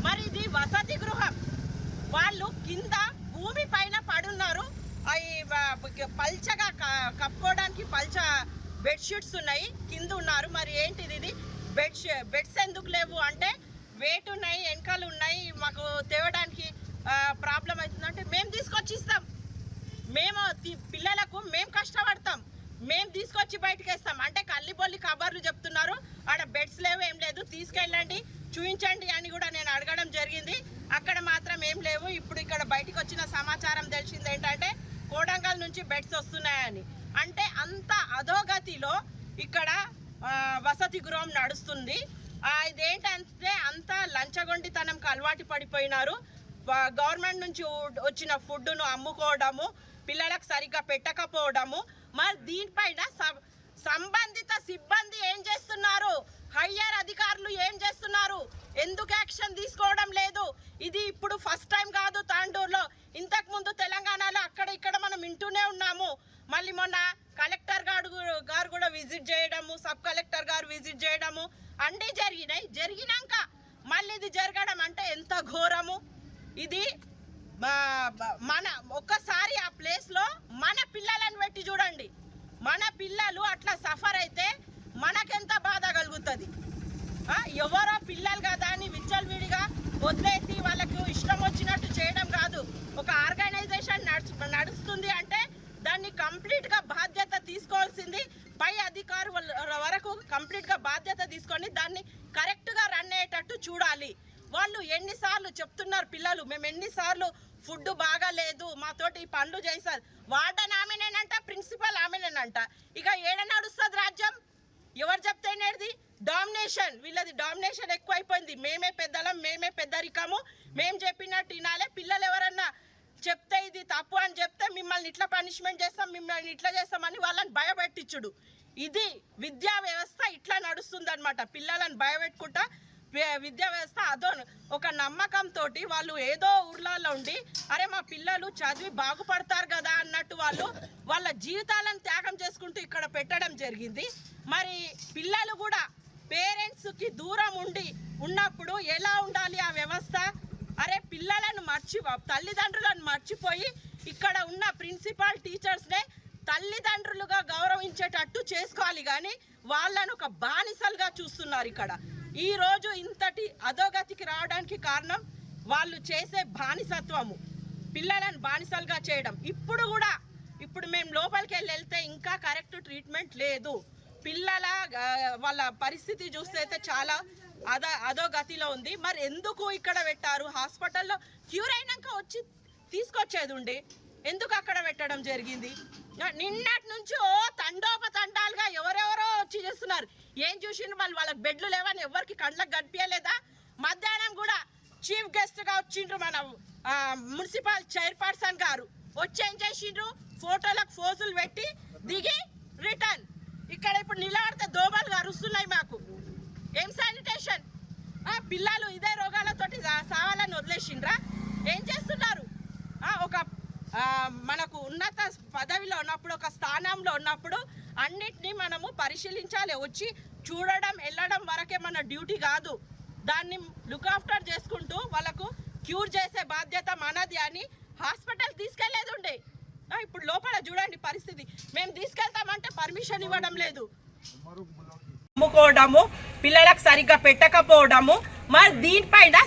మరి ఇది వసతి గృహం, వాళ్ళు కింద భూమి పైన పడున్నారు. అవి పల్చగా కప్పుకోవడానికి పల్చ బెడ్షీట్స్ ఉన్నాయి, కింద ఉన్నారు. మరి ఏంటిది ఇది బెడ్స్ ఎందుకు లేవు అంటే వెయిట్ ఉన్నాయి, వెనకాలు ఉన్నాయి, మాకు తేవడానికి ప్రాబ్లం అవుతుందంటే మేము తీసుకొచ్చి ఇస్తాం. మేము పిల్లలకు మేము కష్టపడతాం, మేము తీసుకొచ్చి బయటకు వేస్తాం అంటే కల్లిబొల్లి కబర్లు చెప్తున్నారు. ఆడ బెడ్స్ లేవు, ఏం లేదు, తీసుకెళ్ళండి చూపించండి అని కూడా నేను అడగడం జరిగింది. అక్కడ మాత్రం ఏం లేవు. ఇప్పుడు ఇక్కడ బయటకు వచ్చిన సమాచారం తెలిసింది ఏంటంటే కోడంగల్ నుంచి బెడ్స్ వస్తున్నాయని. అంటే అంత అధోగతిలో ఇక్కడ వసతి గృహం నడుస్తుంది. ఇదేంటంటే అంత లంచగొండితనంకి అలవాటు పడిపోయినారు. గవర్నమెంట్ నుంచి వచ్చిన ఫుడ్ను అమ్ముకోవడము, పిల్లలకు సరిగ్గా పెట్టకపోవడము. మరి దీనిపైన సంబంధిత సిబ్బంది ఏం చేస్తున్నారు, హయ్యర్ అధికారులు ఏం చేస్తున్నారు, ఎందుకు యాక్షన్ తీసుకోవడం లేదు? ఇది ఇప్పుడు ఫస్ట్ టైం కాదు తాండూరులో, ఇంతకుముందు తెలంగాణలో అక్కడ ఇక్కడ మనం వింటూనే ఉన్నాము. మళ్ళీ మొన్న కలెక్టర్ గారు కూడా విజిట్ చేయడము, సబ్ కలెక్టర్ గారు విజిట్ చేయడము అన్నీ జరిగినాయి. జరిగినాక మళ్ళీ ఇది జరగడం అంటే ఎంత ఘోరము. ఇది మన ఒక్కసారి ఆ ప్లేస్లో మన పిల్లలను పెట్టి చూడండి. మన పిల్లలు అట్లా సఫర్ అయితే మనకెంత బాధ కలుగుతుంది. ఎవరో పిల్లలు కదా అని విచ్చలవిడిగా వదిలేసి వాళ్ళకు ఇష్టం వచ్చినట్టు చేయడం కాదు. ఒక ఆర్గనైజేషన్ నడుస్తుంది అంటే దాన్ని కంప్లీట్గా బాధ్యత తీసుకోవాల్సింది పై అధికారుల వరకు కంప్లీట్గా బాధ్యత తీసుకొని దాన్ని కరెక్ట్గా రన్ అయ్యేటట్టు చూడాలి. వాళ్ళు ఎన్నిసార్లు చెప్తున్నారు పిల్లలు, మేము ఎన్నిసార్లు ఫుడ్ బాగా లేదు, మాతోటి ఈ పనులు చేశారు. వార్డెన్ ఆమెనేనంట, ప్రిన్సిపల్ ఆమెనేనంట. ఇక ఏడ నడుస్తుంది రాజ్యం? ఎవరు చెప్తేనేది డామినేషన్. వీళ్ళది డామినేషన్ ఎక్కువైపోయింది. మేమే పెద్దలం, మేమే పెద్దరికము, మేము చెప్పినట్టు వినాలే. పిల్లలు ఎవరన్నా చెప్తే ఇది తప్పు అని చెప్తే మిమ్మల్ని ఇట్లా పనిష్మెంట్ చేస్తాం, మిమ్మల్ని ఇట్లా చేస్తామని వాళ్ళని భయపెట్టించుడు. ఇది విద్యా వ్యవస్థ ఇట్లా నడుస్తుంది అనమాట. పిల్లలను భయపెట్టుకుంటా విద్యా వ్యవస్థ అదో ఒక నమ్మకంతో వాళ్ళు ఏదో ఊర్లలో ఉండి అరే మా పిల్లలు చదివి బాగుపడతారు కదా అన్నట్టు వాళ్ళ జీవితాలను త్యాగం చేసుకుంటూ ఇక్కడ పెట్టడం జరిగింది. మరి పిల్లలు కూడా పేరెంట్స్కి దూరం ఉన్నప్పుడు ఎలా ఉండాలి ఆ వ్యవస్థ? అరే పిల్లలను తల్లిదండ్రులను మర్చిపోయి ఇక్కడ ఉన్న ప్రిన్సిపాల్ టీచర్స్నే తల్లిదండ్రులుగా గౌరవించేటట్టు చేసుకోవాలి. కానీ వాళ్ళను ఒక బానిసలుగా చూస్తున్నారు. ఇక్కడ ఈరోజు ఇంతటి అధోగతికి రావడానికి కారణం వాళ్ళు చేసే బానిసత్వము, పిల్లలను బానిసలుగా చేయడం. ఇప్పుడు మేము లోపలికి వెళ్తే ఇంకా కరెక్ట్ ట్రీట్మెంట్ లేదు. వాళ్ళ పరిస్థితి చూస్తే అయితే చాలా అధోగతిలో ఉంది. మరి ఎందుకు ఇక్కడ పెట్టారు? హాస్పిటల్లో క్యూర్ అయినాక వచ్చి తీసుకొచ్చేది ఉండి ఎందుకు అక్కడ పెట్టడం జరిగింది? నిన్నటి నుంచి తండోపతండాలుగా చేసిండ్రు? వాళ్ళకి బెడ్లు లేవని ఎవరికి కండ్లకు కనిపించలేదా? మధ్యాహ్నం కూడా చీఫ్ గెస్ట్ గా వచ్చిండ్రు మన మున్సిపల్ చైర్పర్సన్ గారు. వచ్చి ఏం చేసిండ్రు? ఫోటోలకు ఫోజులు పెట్టి దిగి రిటర్న్. ఇక్కడ ఇప్పుడు నిలబడితే దోమలు అరుస్తున్నాయి మాకు. ఏం శానిటేషన్? పిల్లలు ఇదే రోగాలతోటి సావాలని వదిలేసిండ్రా? ఏం చేస్తున్నారు? ఒక మనకు ఉన్నత పదవిలో ఉన్నప్పుడు, ఒక స్థానంలో ఉన్నప్పుడు అన్నిటినీ మనము పరిశీలించాలి. వచ్చి చూడడం వెళ్ళడం వరకే మన డ్యూటీ కాదు. దాన్ని లుక్ ఆఫ్టర్ చేసుకుంటూ వాళ్ళకు క్యూర్ చేసే బాధ్యత మనది అని హాస్పిటల్ తీసుకెళ్లేది ఉండే. ఇప్పుడు లోపల చూడండి పరిస్థితి. మేము తీసుకెళ్తామంటే పర్మిషన్ ఇవ్వడం లేదు. అమ్ముకోవడము, పిల్లలకు సరిగ్గా పెట్టకపోవడము. మరి దీనిపైన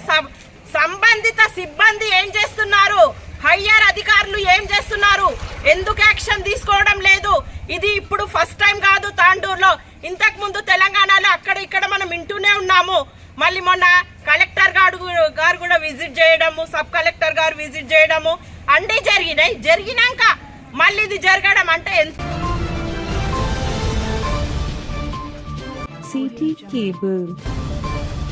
సంబంధిత సిబ్బంది ఏం చేస్తున్నారు? హయ్యర్ అధికారులు ఏం చేస్తున్నారు? ఎందుకు యాక్షన్ తీసుకోవడం లేదు? ఇది ఇప్పుడు ఫస్ట్ టైం కాదు తాండూరులో. ఇంతకు ముందు తెలంగాణలో అక్కడ ఇక్కడ మనం వింటూనే ఉన్నాము. మళ్ళీ మొన్న కలెక్టర్ గారు కూడా విజిట్ చేయడము, సబ్ కలెక్టర్ గారు విజిట్ చేయడము అన్నీ జరిగినాయి. జరిగినాక మళ్ళీ ఇది జరగడం అంటే ఎంత? CT Cable